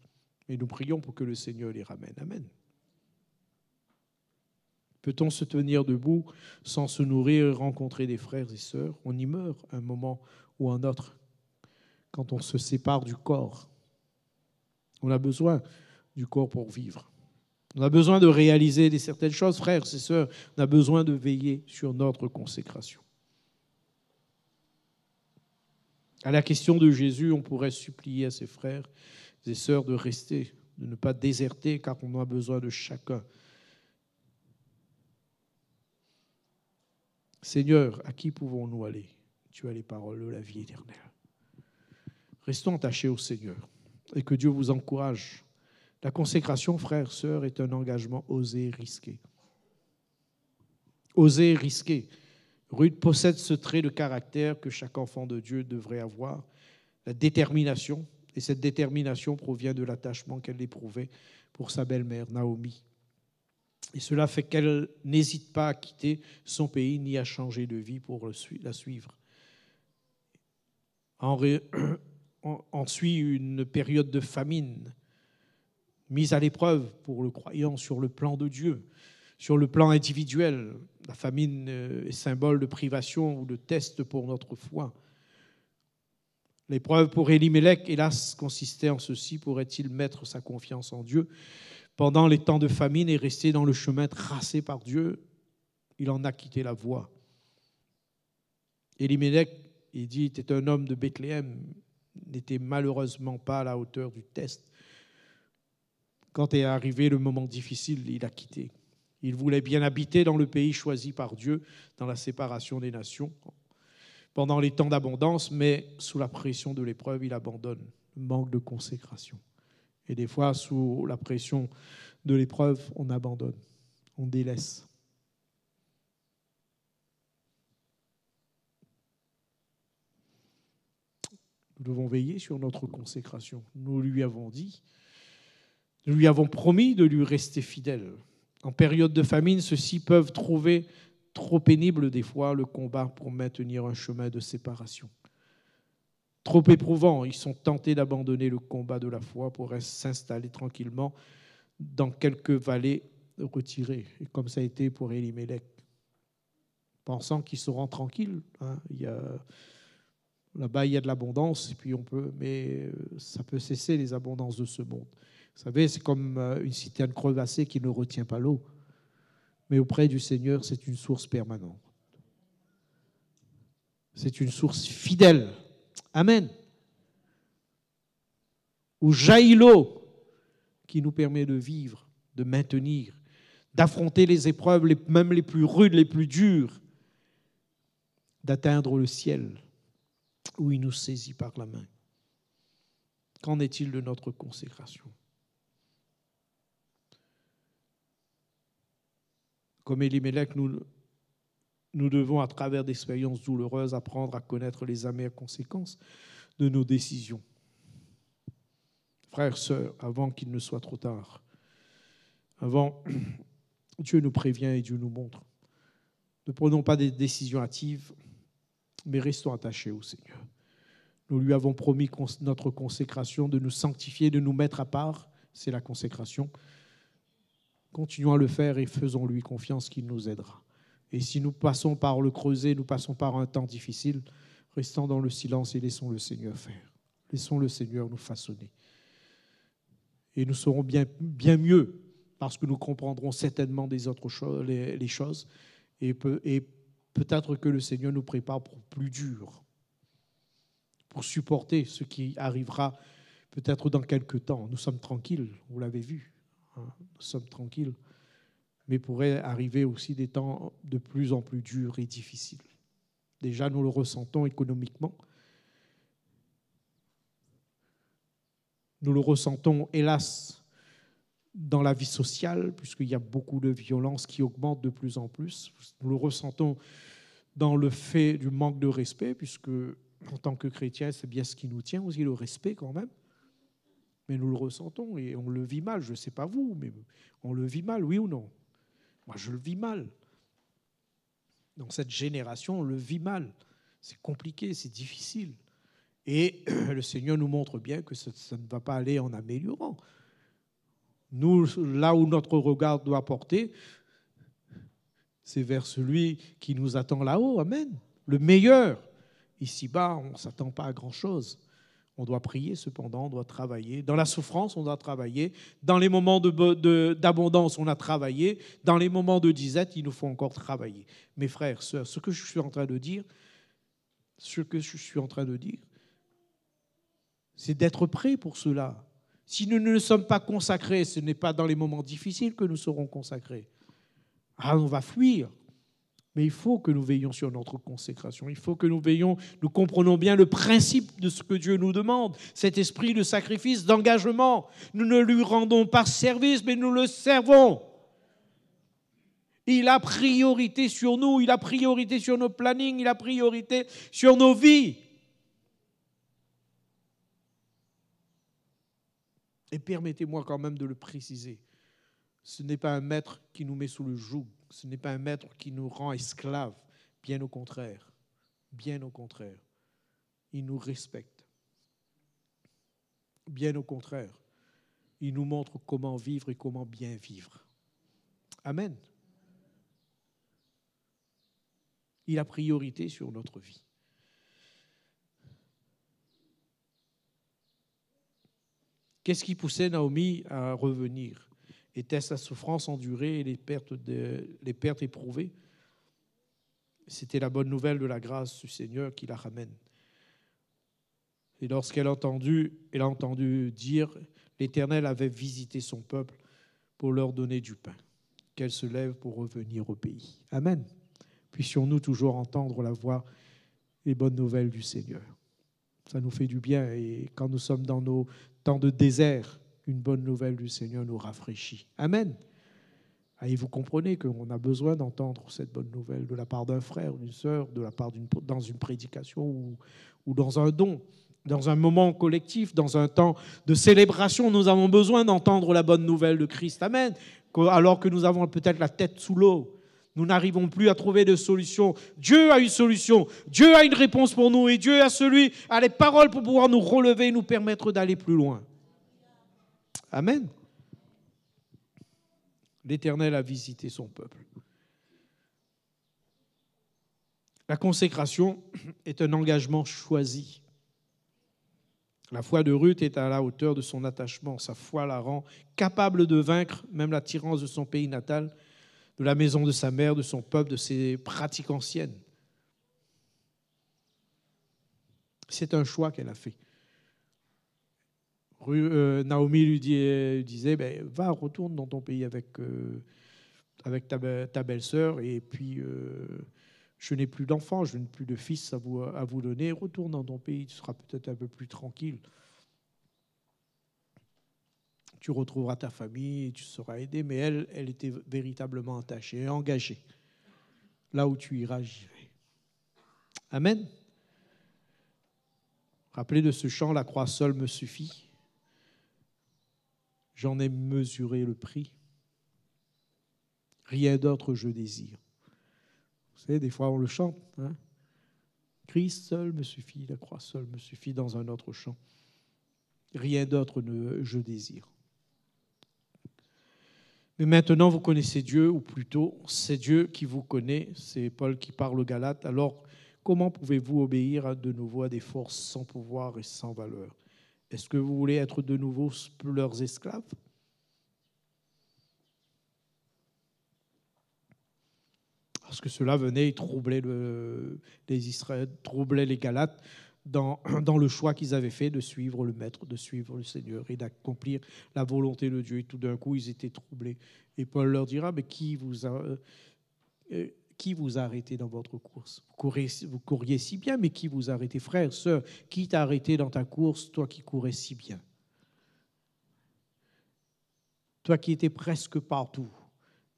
Et nous prions pour que le Seigneur les ramène. Amen. Peut-on se tenir debout sans se nourrir et rencontrer des frères et sœurs? On y meurt un moment ou un autre quand on se sépare du corps. On a besoin du corps pour vivre. On a besoin de réaliser certaines choses, frères et sœurs. On a besoin de veiller sur notre consécration. À la question de Jésus, on pourrait supplier à ses frères et sœurs de rester, de ne pas déserter, car on a besoin de chacun. Seigneur, à qui pouvons-nous aller? Tu as les paroles de la vie éternelle. Restons attachés au Seigneur et que Dieu vous encourage. La consécration, frères, sœurs, est un engagement osé, risqué. Oser, risqué. Ruth possède ce trait de caractère que chaque enfant de Dieu devrait avoir, la détermination. Et cette détermination provient de l'attachement qu'elle éprouvait pour sa belle-mère, Naomi. Et cela fait qu'elle n'hésite pas à quitter son pays ni à changer de vie pour la suivre. En suit une période de famine, mise à l'épreuve pour le croyant sur le plan de Dieu, sur le plan individuel. La famine est symbole de privation ou de test pour notre foi. L'épreuve pour Élimélec, hélas, consistait en ceci: pourrait-il mettre sa confiance en Dieu pendant les temps de famine et rester dans le chemin tracé par Dieu? Il en a quitté la voie. Élimélec, il dit, était un homme de Bethléem, n'était malheureusement pas à la hauteur du test. Quand est arrivé le moment difficile, il a quitté. Il voulait bien habiter dans le pays choisi par Dieu, dans la séparation des nations, pendant les temps d'abondance, mais sous la pression de l'épreuve, il abandonne, manque de consécration. Et des fois, sous la pression de l'épreuve, on abandonne, on délaisse. Nous devons veiller sur notre consécration. Nous lui avons dit, nous lui avons promis de lui rester fidèle. En période de famine, ceux-ci peuvent trouver trop pénible des fois le combat pour maintenir un chemin de séparation. trop éprouvants. Ils sont tentés d'abandonner le combat de la foi pour s'installer tranquillement dans quelques vallées retirées, et comme ça a été pour Élimélec, pensant qu'ils seront tranquilles. Hein. Là-bas, il y a de l'abondance, et puis mais ça peut cesser les abondances de ce monde. Vous savez, c'est comme une citerne crevassée qui ne retient pas l'eau. Mais auprès du Seigneur, c'est une source permanente. C'est une source fidèle. Amen. Où jaillit l'eau qui nous permet de vivre, de maintenir, d'affronter les épreuves, même les plus rudes, les plus dures, d'atteindre le ciel où il nous saisit par la main. Qu'en est-il de notre consécration? Comme Élimélec, nous devons, à travers d'expériences douloureuses, apprendre à connaître les amères conséquences de nos décisions. Frères, sœurs, avant qu'il ne soit trop tard, Dieu nous prévient et Dieu nous montre. Ne prenons pas des décisions hâtives, mais restons attachés au Seigneur. Nous lui avons promis notre consécration, de nous sanctifier, de nous mettre à part. C'est la consécration. Continuons à le faire et faisons-lui confiance qu'il nous aidera. Et si nous passons par le creuset, nous passons par un temps difficile, restons dans le silence et laissons le Seigneur faire. Laissons le Seigneur nous façonner. Et nous serons bien mieux parce que nous comprendrons certainement des autres choses, les choses. Et peut-être que le Seigneur nous prépare pour plus dur, pour supporter ce qui arrivera peut-être dans quelques temps. Nous sommes tranquilles, vous l'avez vu. Nous sommes tranquilles, mais pourraient arriver aussi des temps de plus en plus durs et difficiles. Déjà, nous le ressentons économiquement. Nous le ressentons, hélas, dans la vie sociale, puisqu'il y a beaucoup de violences qui augmentent de plus en plus. Nous le ressentons dans le fait du manque de respect, puisque en tant que chrétiens, c'est bien ce qui nous tient aussi, le respect quand même. Mais nous le ressentons et on le vit mal. Je ne sais pas vous, mais on le vit mal, oui ou non? Moi, je le vis mal. Dans cette génération, on le vit mal. C'est compliqué, c'est difficile. Et le Seigneur nous montre bien que ça ne va pas aller en améliorant. Nous, là où notre regard doit porter, c'est vers celui qui nous attend là-haut. Amen. Le meilleur. Ici-bas, on ne s'attend pas à grand-chose. On doit prier cependant, on doit travailler. Dans la souffrance, on doit travailler. Dans les moments d'abondance, on a travaillé. Dans les moments de disette, il nous faut encore travailler. Mes frères, sœurs, ce que je suis en train de dire, c'est d'être prêts pour cela. Si nous ne sommes pas consacrés, ce n'est pas dans les moments difficiles que nous serons consacrés. On va fuir. Mais il faut que nous veillions sur notre consécration. Il faut que nous comprenions bien le principe de ce que Dieu nous demande. Cet esprit de sacrifice, d'engagement. Nous ne lui rendons pas service, mais nous le servons. Il a priorité sur nous, il a priorité sur nos plannings, il a priorité sur nos vies. Et permettez-moi quand même de le préciser. Ce n'est pas un maître qui nous met sous le joug. Ce n'est pas un maître qui nous rend esclaves. Bien au contraire. Bien au contraire. Il nous respecte. Bien au contraire. Il nous montre comment vivre et comment bien vivre. Amen. Il a priorité sur notre vie. Qu'est-ce qui poussait Naomi à revenir? Était-ce la souffrance endurée et les pertes éprouvées? C'était la bonne nouvelle de la grâce du Seigneur qui la ramène. Et lorsqu'elle a entendu dire, l'Éternel avait visité son peuple pour leur donner du pain, qu'elle se lève pour revenir au pays. Amen. Puissions-nous toujours entendre la voix et bonnes nouvelles du Seigneur. Ça nous fait du bien et quand nous sommes dans nos temps de désert, une bonne nouvelle du Seigneur nous rafraîchit. Amen. Et vous comprenez qu'on a besoin d'entendre cette bonne nouvelle de la part d'un frère, d'une sœur, dans une prédication ou dans un don, dans un moment collectif, dans un temps de célébration. Nous avons besoin d'entendre la bonne nouvelle de Christ. Amen. Alors que nous avons peut-être la tête sous l'eau, Nous n'arrivons plus à trouver de solution. Dieu a une solution. Dieu a une réponse pour nous. Et Dieu a les paroles pour pouvoir nous relever et nous permettre d'aller plus loin. Amen. L'Éternel a visité son peuple. La consécration est un engagement choisi. La foi de Ruth est à la hauteur de son attachement. Sa foi la rend capable de vaincre même la tyrannie de son pays natal, de la maison de sa mère, de son peuple, de ses pratiques anciennes. C'est un choix qu'elle a fait. Naomi lui disait, va, retourne dans ton pays avec ta belle-sœur, et puis je n'ai plus d'enfants, je n'ai plus de fils à vous donner, retourne dans ton pays, tu seras peut-être un peu plus tranquille. Tu retrouveras ta famille, tu seras aidé, mais elle était véritablement attachée, engagée. Là où tu iras, j'irai. Amen. Rappelez de ce chant, la croix seule me suffit. J'en ai mesuré le prix. Rien d'autre je désire. Vous savez, des fois on le chante. Hein? Christ seul me suffit, la croix seule me suffit dans un autre chant. Rien d'autre je désire. Mais maintenant, vous connaissez Dieu, ou plutôt, c'est Dieu qui vous connaît. C'est Paul qui parle aux Galates. Alors, comment pouvez-vous obéir de nouveau à des forces sans pouvoir et sans valeur? Est-ce que vous voulez être de nouveau leurs esclaves? Parce que cela venait et troublait les Israélites, troublait les Galates dans le choix qu'ils avaient fait de suivre le Maître, de suivre le Seigneur et d'accomplir la volonté de Dieu. Et tout d'un coup, ils étaient troublés. Et Paul leur dira, mais qui vous a arrêté dans votre course? Vous couriez si bien, mais qui vous a arrêté? Frère, sœur, qui t'a arrêté dans ta course, toi qui courais si bien? Toi qui étais presque partout,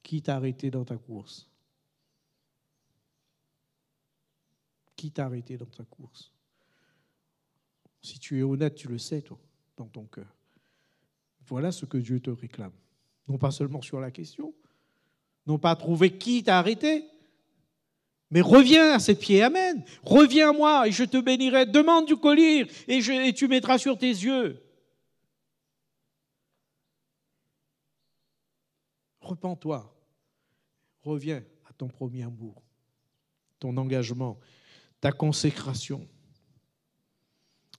qui t'a arrêté dans ta course? Qui t'a arrêté dans ta course? Si tu es honnête, tu le sais, toi, dans ton cœur. Voilà ce que Dieu te réclame. Non pas seulement sur la question, non pas trouver qui t'a arrêté, mais reviens à ses pieds, amen. Reviens à moi et je te bénirai. Demande du collier et tu mettras sur tes yeux. Repens-toi. Reviens à ton premier amour, ton engagement, ta consécration.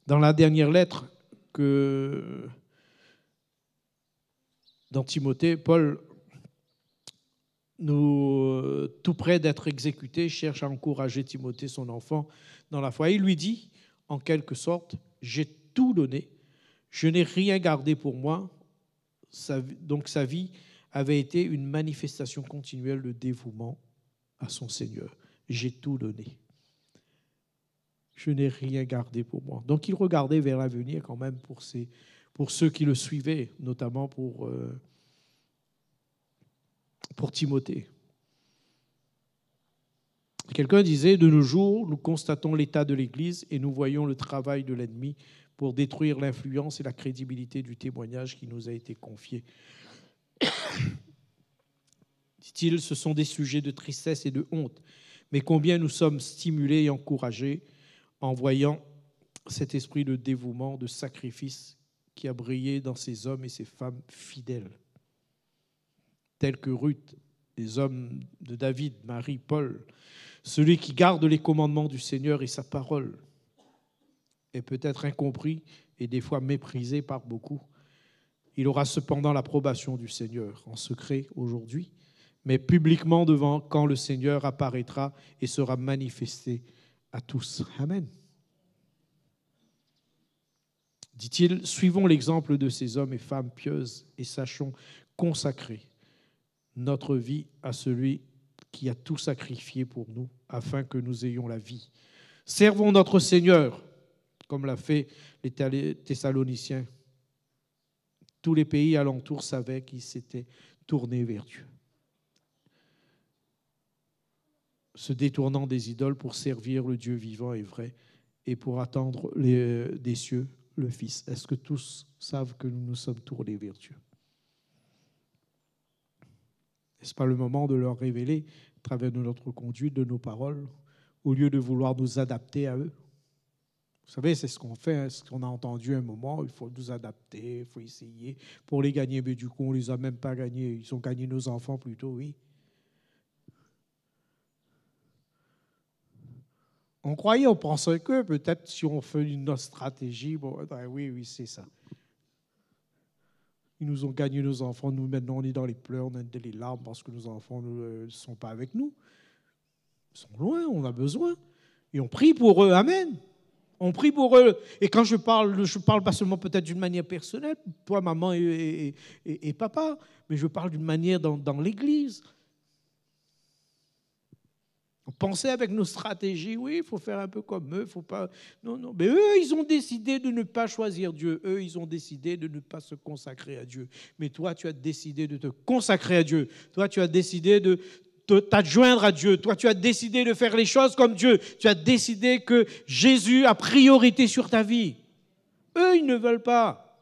Dans la dernière lettre dans Timothée, Paul, tout près d'être exécuté, cherche à encourager Timothée, son enfant, dans la foi. Il lui dit, en quelque sorte, j'ai tout donné, je n'ai rien gardé pour moi. Donc sa vie avait été une manifestation continuelle de dévouement à son Seigneur. J'ai tout donné. Je n'ai rien gardé pour moi. Donc il regardait vers l'avenir quand même pour ceux qui le suivaient, notamment pour Timothée. Quelqu'un disait, de nos jours, nous constatons l'état de l'Église et nous voyons le travail de l'ennemi pour détruire l'influence et la crédibilité du témoignage qui nous a été confié. Dit-il, ce sont des sujets de tristesse et de honte, mais combien nous sommes stimulés et encouragés en voyant cet esprit de dévouement, de sacrifice qui a brillé dans ces hommes et ces femmes fidèles, tels que Ruth, les hommes de David, Marie, Paul, celui qui garde les commandements du Seigneur et sa parole est peut-être incompris et des fois méprisé par beaucoup. Il aura cependant l'approbation du Seigneur en secret aujourd'hui, mais publiquement devant quand le Seigneur apparaîtra et sera manifesté à tous. Amen. Dit-il, suivons l'exemple de ces hommes et femmes pieuses et sachons consacrer notre vie à celui qui a tout sacrifié pour nous afin que nous ayons la vie. Servons notre Seigneur, comme l'a fait les Thessaloniciens. Tous les pays alentours savaient qu'ils s'étaient tournés vers Dieu, se détournant des idoles pour servir le Dieu vivant et vrai et pour attendre des cieux le Fils. Est-ce que tous savent que nous nous sommes tournés vers Dieu? N'est-ce pas le moment de leur révéler travers de notre conduite, de nos paroles, au lieu de vouloir nous adapter à eux. Vous savez, c'est ce qu'on fait, hein, ce qu'on a entendu à un moment, il faut nous adapter, il faut essayer pour les gagner, mais du coup, on ne les a même pas gagnés. Ils ont gagné nos enfants plutôt, oui. On croyait, on pensait que peut-être si on fait une autre stratégie, bon, oui, c'est ça. Ils nous ont gagné nos enfants, nous maintenant on est dans les pleurs, on est dans les larmes parce que nos enfants ne sont pas avec nous. Ils sont loin, on a besoin. Et on prie pour eux, amen. On prie pour eux. Et quand je parle pas seulement peut-être d'une manière personnelle, toi, maman et papa, mais je parle d'une manière dans l'Église. On pensait avec nos stratégies, oui, il faut faire un peu comme eux, faut pas. Non. Mais eux, ils ont décidé de ne pas choisir Dieu. Eux, ils ont décidé de ne pas se consacrer à Dieu. Mais toi, tu as décidé de te consacrer à Dieu. Toi, tu as décidé de t'adjoindre à Dieu. Toi, tu as décidé de faire les choses comme Dieu. Tu as décidé que Jésus a priorité sur ta vie. Eux, ils ne veulent pas.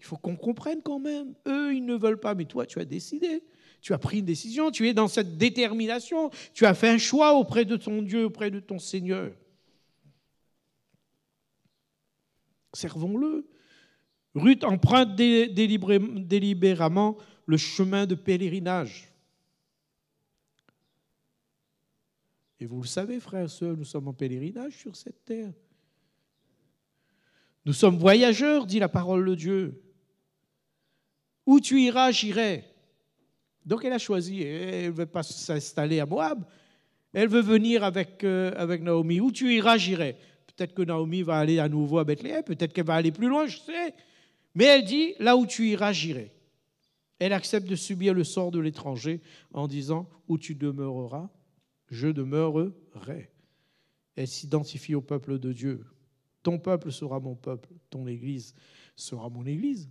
Il faut qu'on comprenne quand même. Eux, ils ne veulent pas, mais toi, tu as décidé. Tu as pris une décision, tu es dans cette détermination. Tu as fait un choix auprès de ton Dieu, auprès de ton Seigneur. Servons-le. Ruth emprunte délibérément le chemin de pèlerinage. Et vous le savez, frères et sœurs, nous sommes en pèlerinage sur cette terre. Nous sommes voyageurs, dit la parole de Dieu. Où tu iras, j'irai. Donc elle a choisi, elle ne veut pas s'installer à Moab, elle veut venir avec Naomi. Où tu iras, j'irai. Peut-être que Naomi va aller à nouveau à Bethléem, peut-être qu'elle va aller plus loin, je sais. Mais elle dit, là où tu iras, j'irai. Elle accepte de subir le sort de l'étranger en disant, où tu demeureras, je demeurerai. Elle s'identifie au peuple de Dieu. Ton peuple sera mon peuple, ton Église sera mon Église.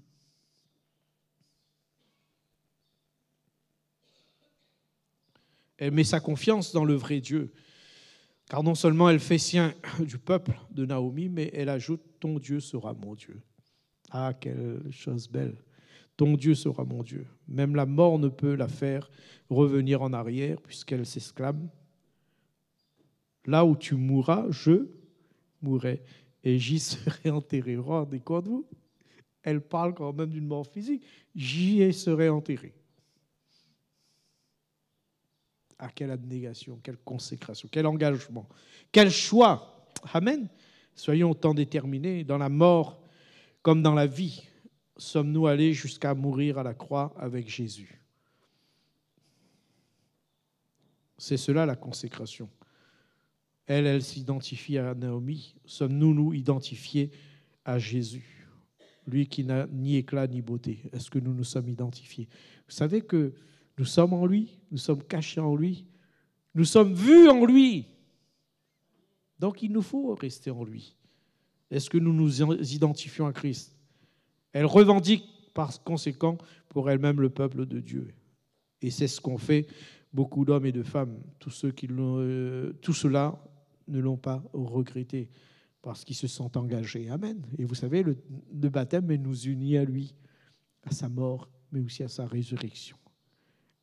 Elle met sa confiance dans le vrai Dieu. Car non seulement elle fait sien du peuple de Naomi, mais elle ajoute « Ton Dieu sera mon Dieu ». Ah, quelle chose belle. Ton Dieu sera mon Dieu. Même la mort ne peut la faire revenir en arrière puisqu'elle s'exclame « Là où tu mourras, je mourrai et j'y serai enterré ». Rendez compte, vous ? Elle parle quand même d'une mort physique. J'y serai enterré. Ah, quelle abnégation, quelle consécration, quel engagement, quel choix. Amen. Soyons autant déterminés dans la mort comme dans la vie. Sommes-nous allés jusqu'à mourir à la croix avec Jésus? C'est cela la consécration. Elle s'identifie à Naomi. Sommes-nous, nous, identifiés à Jésus? Lui qui n'a ni éclat ni beauté. Est-ce que nous nous sommes identifiés? Vous savez que nous sommes en lui, nous sommes cachés en lui, nous sommes vus en lui. Donc il nous faut rester en lui. Est-ce que nous nous identifions à Christ? Elle revendique par conséquent pour elle-même le peuple de Dieu. Et c'est ce qu'ont fait beaucoup d'hommes et de femmes. Tout cela ne l'ont pas regretté parce qu'ils se sont engagés. Amen. Et vous savez, le baptême nous unit à lui, à sa mort, mais aussi à sa résurrection.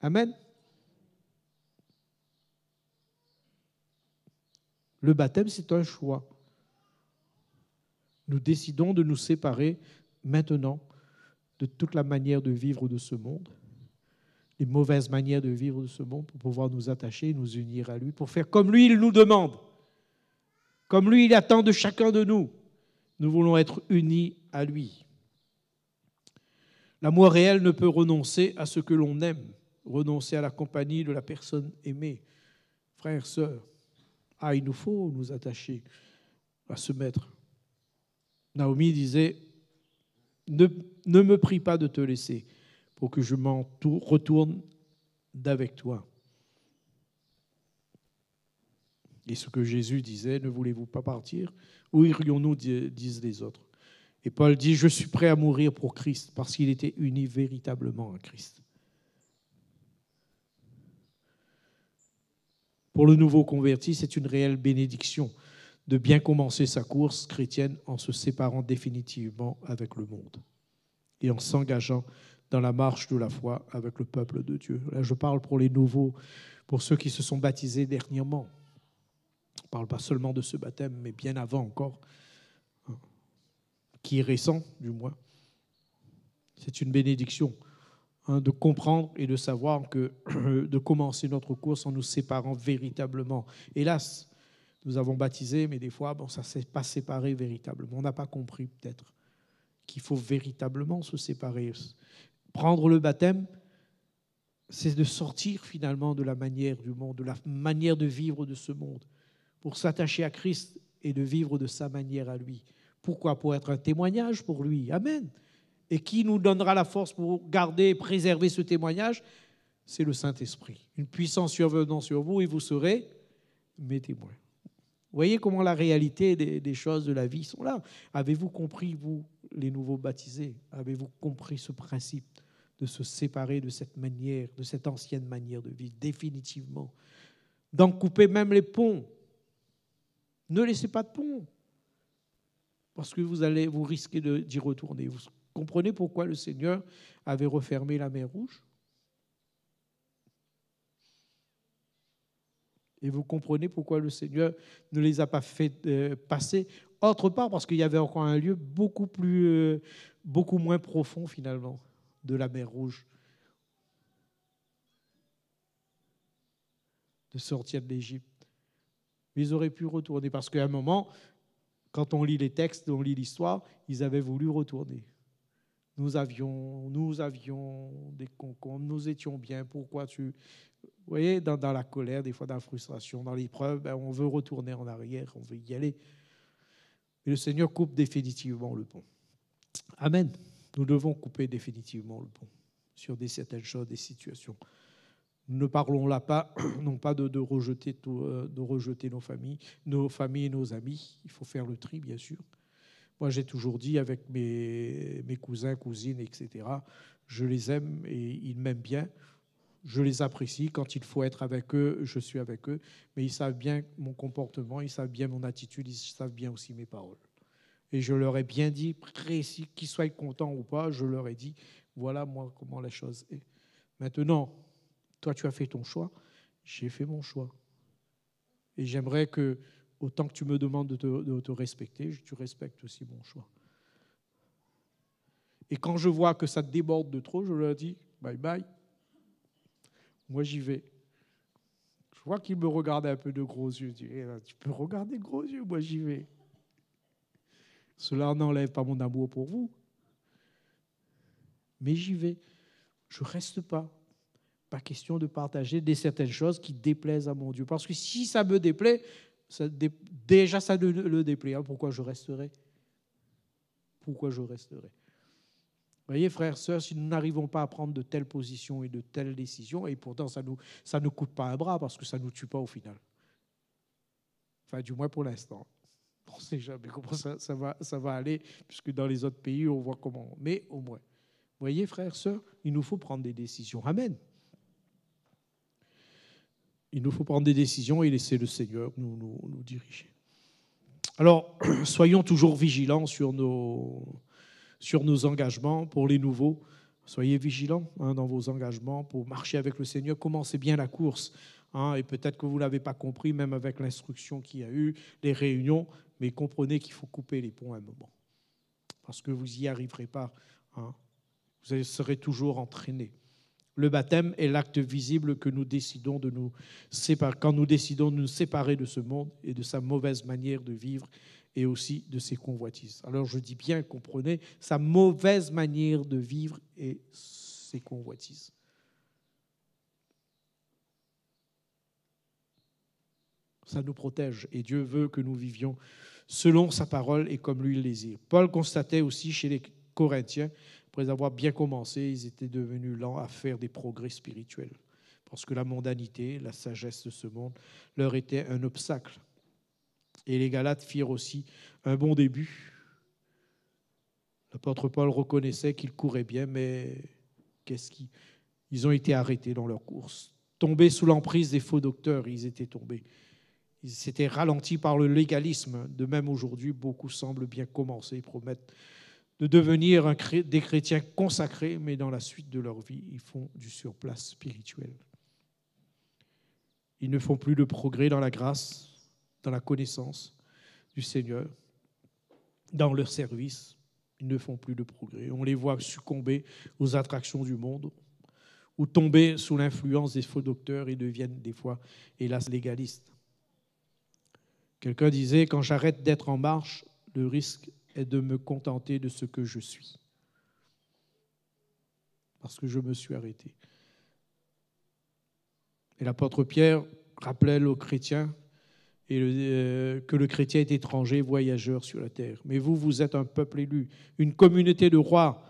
Amen. Le baptême, c'est un choix. Nous décidons de nous séparer maintenant de toute la manière de vivre de ce monde, les mauvaises manières de vivre de ce monde, pour pouvoir nous attacher, nous unir à lui, pour faire comme lui, il nous demande, comme lui, il attend de chacun de nous. Nous voulons être unis à lui. L'amour réel ne peut renoncer à ce que l'on aime, renoncer à la compagnie de la personne aimée. Frères, sœurs, il nous faut nous attacher à ce maître. Naomi disait, ne me prie pas de te laisser pour que je m'en retourne d'avec toi. Et ce que Jésus disait, ne voulez-vous pas partir? Où irions-nous, disent les autres. Et Paul dit, je suis prêt à mourir pour Christ, parce qu'il était uni véritablement à Christ. Pour le nouveau converti, c'est une réelle bénédiction de bien commencer sa course chrétienne en se séparant définitivement avec le monde et en s'engageant dans la marche de la foi avec le peuple de Dieu. Là, je parle pour les nouveaux, pour ceux qui se sont baptisés dernièrement. On ne parle pas seulement de ce baptême, mais bien avant encore, qui est récent du moins. C'est une bénédiction de comprendre et de savoir que de commencer notre course en nous séparant véritablement. Hélas, nous avons baptisé, mais des fois, ça ne s'est pas séparé véritablement. On n'a pas compris peut-être qu'il faut véritablement se séparer. Prendre le baptême, c'est de sortir finalement de la manière du monde, de la manière de vivre de ce monde, pour s'attacher à Christ et de vivre de sa manière à lui. Pourquoi ? Pour être un témoignage pour lui. Amen. Et qui nous donnera la force pour garder et préserver ce témoignage ? C'est le Saint-Esprit. Une puissance survenant sur vous et vous serez mes témoins. Vous voyez comment la réalité des choses de la vie sont là. Avez-vous compris, vous, les nouveaux baptisés ? Avez-vous compris ce principe de se séparer de cette manière, de cette ancienne manière de vivre, définitivement ? D'en couper même les ponts. Ne laissez pas de pont, parce que vous risquez d'y retourner. Vous comprenez pourquoi le Seigneur avait refermé la mer Rouge ? Et vous comprenez pourquoi le Seigneur ne les a pas fait passer autre part, parce qu'il y avait encore un lieu beaucoup moins profond finalement de la mer Rouge, de sortir de l'Égypte. Mais ils auraient pu retourner, parce qu'à un moment, quand on lit les textes, on lit l'histoire, ils avaient voulu retourner. Nous avions des concombres, nous étions bien, pourquoi tu... Vous voyez, dans la colère, des fois dans la frustration, dans l'épreuve, on veut retourner en arrière, on veut y aller. Mais le Seigneur coupe définitivement le pont. Amen. Nous devons couper définitivement le pont sur certaines choses, des situations. Nous ne parlons là pas, non pas de rejeter nos familles et nos amis. Il faut faire le tri, bien sûr. Moi, j'ai toujours dit avec mes cousins, cousines, etc., je les aime et ils m'aiment bien. Je les apprécie. Quand il faut être avec eux, je suis avec eux. Mais ils savent bien mon comportement, ils savent bien mon attitude, ils savent bien aussi mes paroles. Et je leur ai bien dit, précis, qu'ils soient contents ou pas, je leur ai dit, voilà moi comment la chose est. Maintenant, toi tu as fait ton choix, j'ai fait mon choix. Et j'aimerais que, autant que tu me demandes de te respecter, tu respectes aussi mon choix. Et quand je vois que ça déborde de trop, je leur dis, bye bye. Moi, j'y vais. Je vois qu'il me regardait un peu de gros yeux. Je dis, tu peux regarder de gros yeux, moi, j'y vais. Cela n'enlève pas mon amour pour vous. Mais j'y vais. Je ne reste pas. Pas question de partager certaines choses qui déplaisent à mon Dieu. Parce que si ça me déplaît, déjà ça le déplaît. Pourquoi je resterai ? Pourquoi je resterai ? Vous voyez, frères, sœurs, si nous n'arrivons pas à prendre de telles positions et de telles décisions, et pourtant ça ne coûte pas un bras parce que ça ne nous tue pas au final. Enfin, du moins pour l'instant. On ne sait jamais comment ça va aller, puisque dans les autres pays, on voit comment. Mais au moins. Vous voyez, frères, sœurs, il nous faut prendre des décisions. Amen. Il nous faut prendre des décisions et laisser le Seigneur nous diriger. Alors, soyons toujours vigilants sur nos engagements pour les nouveaux. Soyez vigilants dans vos engagements pour marcher avec le Seigneur. Commencez bien la course. Et peut-être que vous ne l'avez pas compris, même avec l'instruction qu'il y a eu, les réunions, mais comprenez qu'il faut couper les ponts à un moment. Parce que vous n'y arriverez pas. Vous serez toujours entraînés. Le baptême est l'acte visible que nous décidons de nous séparer, quand nous décidons de nous séparer de ce monde et de sa mauvaise manière de vivre et aussi de ses convoitises. Alors je dis bien, comprenez, sa mauvaise manière de vivre et ses convoitises. Ça nous protège et Dieu veut que nous vivions selon sa parole et comme lui le désire. Paul constatait aussi chez les Corinthiens, après avoir bien commencé, ils étaient devenus lents à faire des progrès spirituels parce que la mondanité, la sagesse de ce monde leur était un obstacle. Et les Galates firent aussi un bon début. L'apôtre Paul reconnaissait qu'ils couraient bien, mais ils ont été arrêtés dans leur course. Tombés sous l'emprise des faux docteurs, ils étaient tombés. Ils s'étaient ralentis par le légalisme. De même aujourd'hui, beaucoup semblent bien commencer et promettent de devenir des chrétiens consacrés, mais dans la suite de leur vie, ils font du surplace spirituel. Ils ne font plus de progrès dans la grâce, dans la connaissance du Seigneur, dans leur service. Ils ne font plus de progrès. On les voit succomber aux attractions du monde ou tomber sous l'influence des faux docteurs et deviennent des fois, hélas, légalistes. Quelqu'un disait, quand j'arrête d'être en marche, le risque est de me contenter de ce que je suis. Parce que je me suis arrêté. Et l'apôtre Pierre rappelait aux chrétiens que le chrétien est étranger, voyageur sur la terre. Mais vous, vous êtes un peuple élu, une communauté de rois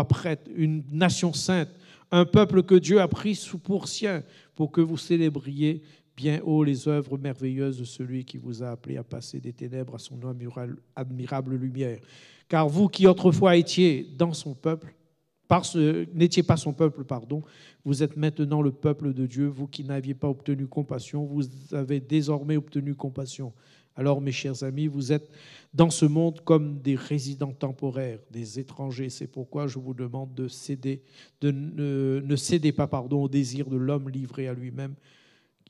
prêtres, une nation sainte, un peuple que Dieu a pris pour sien, pour que vous célébriez bien haut les œuvres merveilleuses de celui qui vous a appelé à passer des ténèbres à son admirable lumière. Car vous qui autrefois étiez dans son peuple, n'étiez pas son peuple, pardon, vous êtes maintenant le peuple de Dieu, vous qui n'aviez pas obtenu compassion, vous avez désormais obtenu compassion. Alors, mes chers amis, vous êtes dans ce monde comme des résidents temporaires, des étrangers. C'est pourquoi je vous demande ne cédez pas au désir de l'homme livré à lui-même.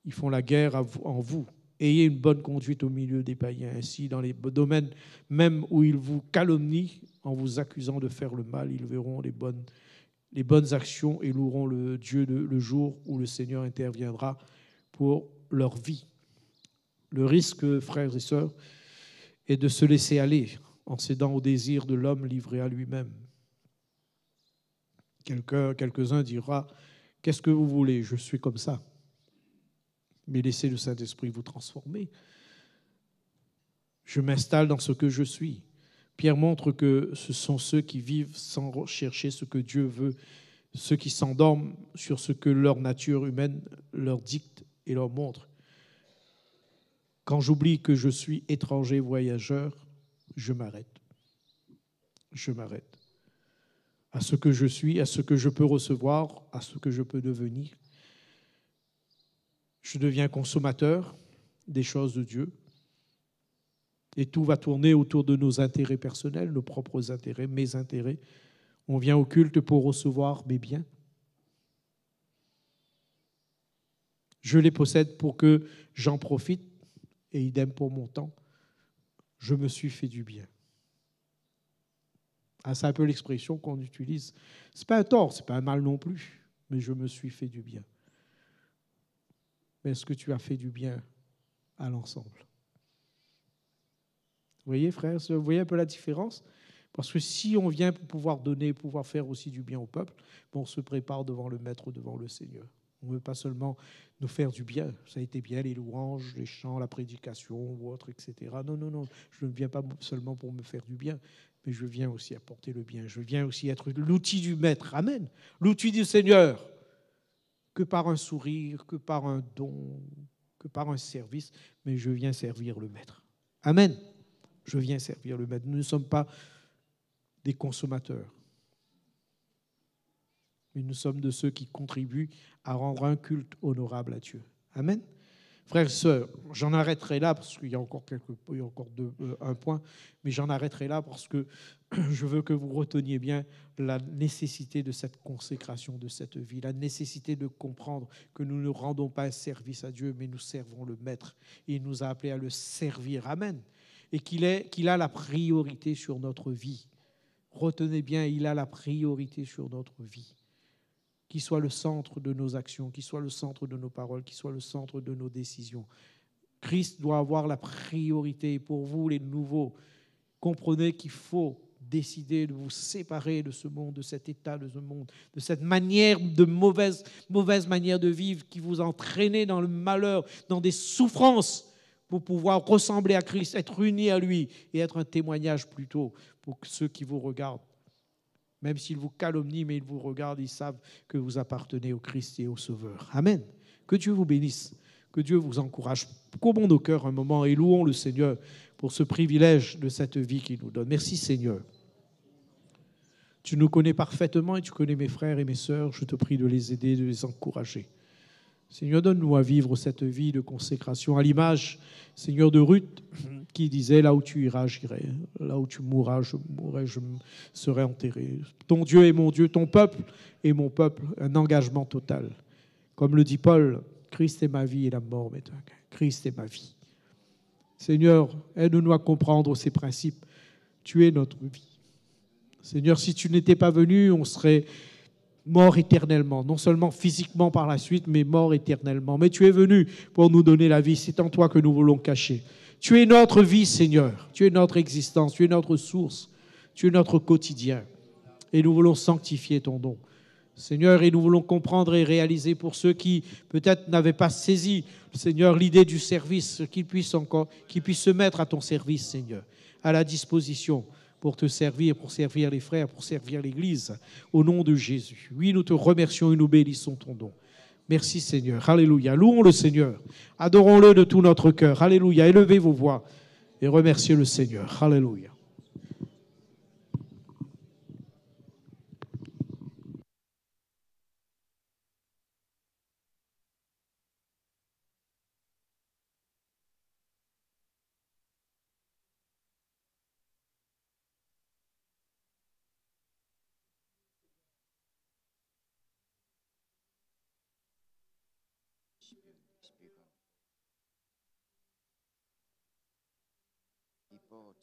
Ils font la guerre en vous. Ayez une bonne conduite au milieu des païens. Ainsi, dans les domaines même où ils vous calomnient, en vous accusant de faire le mal, ils verront les bonnes actions et loueront le Dieu le jour où le Seigneur interviendra pour leur vie. Le risque, frères et sœurs, est de se laisser aller en cédant au désir de l'homme livré à lui-même. Quelques-uns diront, qu'est-ce que vous voulez? Je suis comme ça. Mais laissez le Saint-Esprit vous transformer. Je m'installe dans ce que je suis. Pierre montre que ce sont ceux qui vivent sans chercher ce que Dieu veut, ceux qui s'endorment sur ce que leur nature humaine leur dicte et leur montre. Quand j'oublie que je suis étranger voyageur, je m'arrête. Je m'arrête. À ce que je suis, à ce que je peux recevoir, à ce que je peux devenir. Je deviens consommateur des choses de Dieu. Et tout va tourner autour de nos intérêts personnels, nos propres intérêts, mes intérêts. On vient au culte pour recevoir mes biens. Je les possède pour que j'en profite. Et idem pour mon temps, je me suis fait du bien. Ah, c'est un peu l'expression qu'on utilise. Ce n'est pas un tort, ce n'est pas un mal non plus, mais je me suis fait du bien. Mais est-ce que tu as fait du bien à l'ensemble? Vous voyez, frères, vous voyez un peu la différence? Parce que si on vient pour pouvoir donner, pouvoir faire aussi du bien au peuple, on se prépare devant le Maître, devant le Seigneur. On ne veut pas seulement nous faire du bien. Ça a été bien, les louanges, les chants, la prédication ou autre, etc. Non. Je ne viens pas seulement pour me faire du bien, mais je viens aussi apporter le bien. Je viens aussi être l'outil du Maître. Amen. L'outil du Seigneur. Que par un sourire, que par un don, que par un service, mais je viens servir le Maître. Amen. Je viens servir le Maître. Nous ne sommes pas des consommateurs. Mais nous sommes de ceux qui contribuent à rendre un culte honorable à Dieu. Amen. Frères et sœurs, j'en arrêterai là parce qu'il y a encore un point, mais j'en arrêterai là parce que je veux que vous reteniez bien la nécessité de cette consécration de cette vie, la nécessité de comprendre que nous ne rendons pas un service à Dieu, mais nous servons le Maître. Il nous a appelés à le servir. Amen. Et qu'il a la priorité sur notre vie. Retenez bien, il a la priorité sur notre vie. Qu'il soit le centre de nos actions, qu'il soit le centre de nos paroles, qu'il soit le centre de nos décisions. Christ doit avoir la priorité. Pour vous, les nouveaux, comprenez qu'il faut décider de vous séparer de ce monde, de cet état de ce monde, de cette manière de mauvaise manière de vivre qui vous entraînait dans le malheur, dans des souffrances, pour pouvoir ressembler à Christ, être unis à lui et être un témoignage plutôt pour ceux qui vous regardent. Même s'ils vous calomnient, mais ils vous regardent, ils savent que vous appartenez au Christ et au Sauveur. Amen. Que Dieu vous bénisse, que Dieu vous encourage. Courbons nos cœurs un moment et louons le Seigneur pour ce privilège de cette vie qu'il nous donne. Merci Seigneur. Tu nous connais parfaitement et tu connais mes frères et mes sœurs. Je te prie de les aider, de les encourager. Seigneur, donne-nous à vivre cette vie de consécration à l'image, Seigneur, de Ruth, qui disait, là où tu iras, j'irai. Là où tu mourras, je mourrai, je serai enterré. Ton Dieu est mon Dieu, ton peuple est mon peuple. Un engagement total. Comme le dit Paul, Christ est ma vie et la mort m'est un gain. Christ est ma vie. Seigneur, aide-nous à comprendre ces principes. Tu es notre vie. Seigneur, si tu n'étais pas venu, on serait mort éternellement, non seulement physiquement par la suite, mais mort éternellement. Mais tu es venu pour nous donner la vie. C'est en toi que nous voulons cacher. Tu es notre vie, Seigneur. Tu es notre existence. Tu es notre source. Tu es notre quotidien. Et nous voulons sanctifier ton nom. Seigneur, et nous voulons comprendre et réaliser pour ceux qui peut-être n'avaient pas saisi, Seigneur, l'idée du service, qu'ils puissent se mettre à ton service, Seigneur, à la disposition pour te servir, pour servir les frères, pour servir l'Église, au nom de Jésus. Oui, nous te remercions et nous bénissons ton nom. Merci Seigneur. Alléluia. Louons le Seigneur. Adorons-le de tout notre cœur. Alléluia. Élevez vos voix et remerciez le Seigneur. Alléluia. Tipo,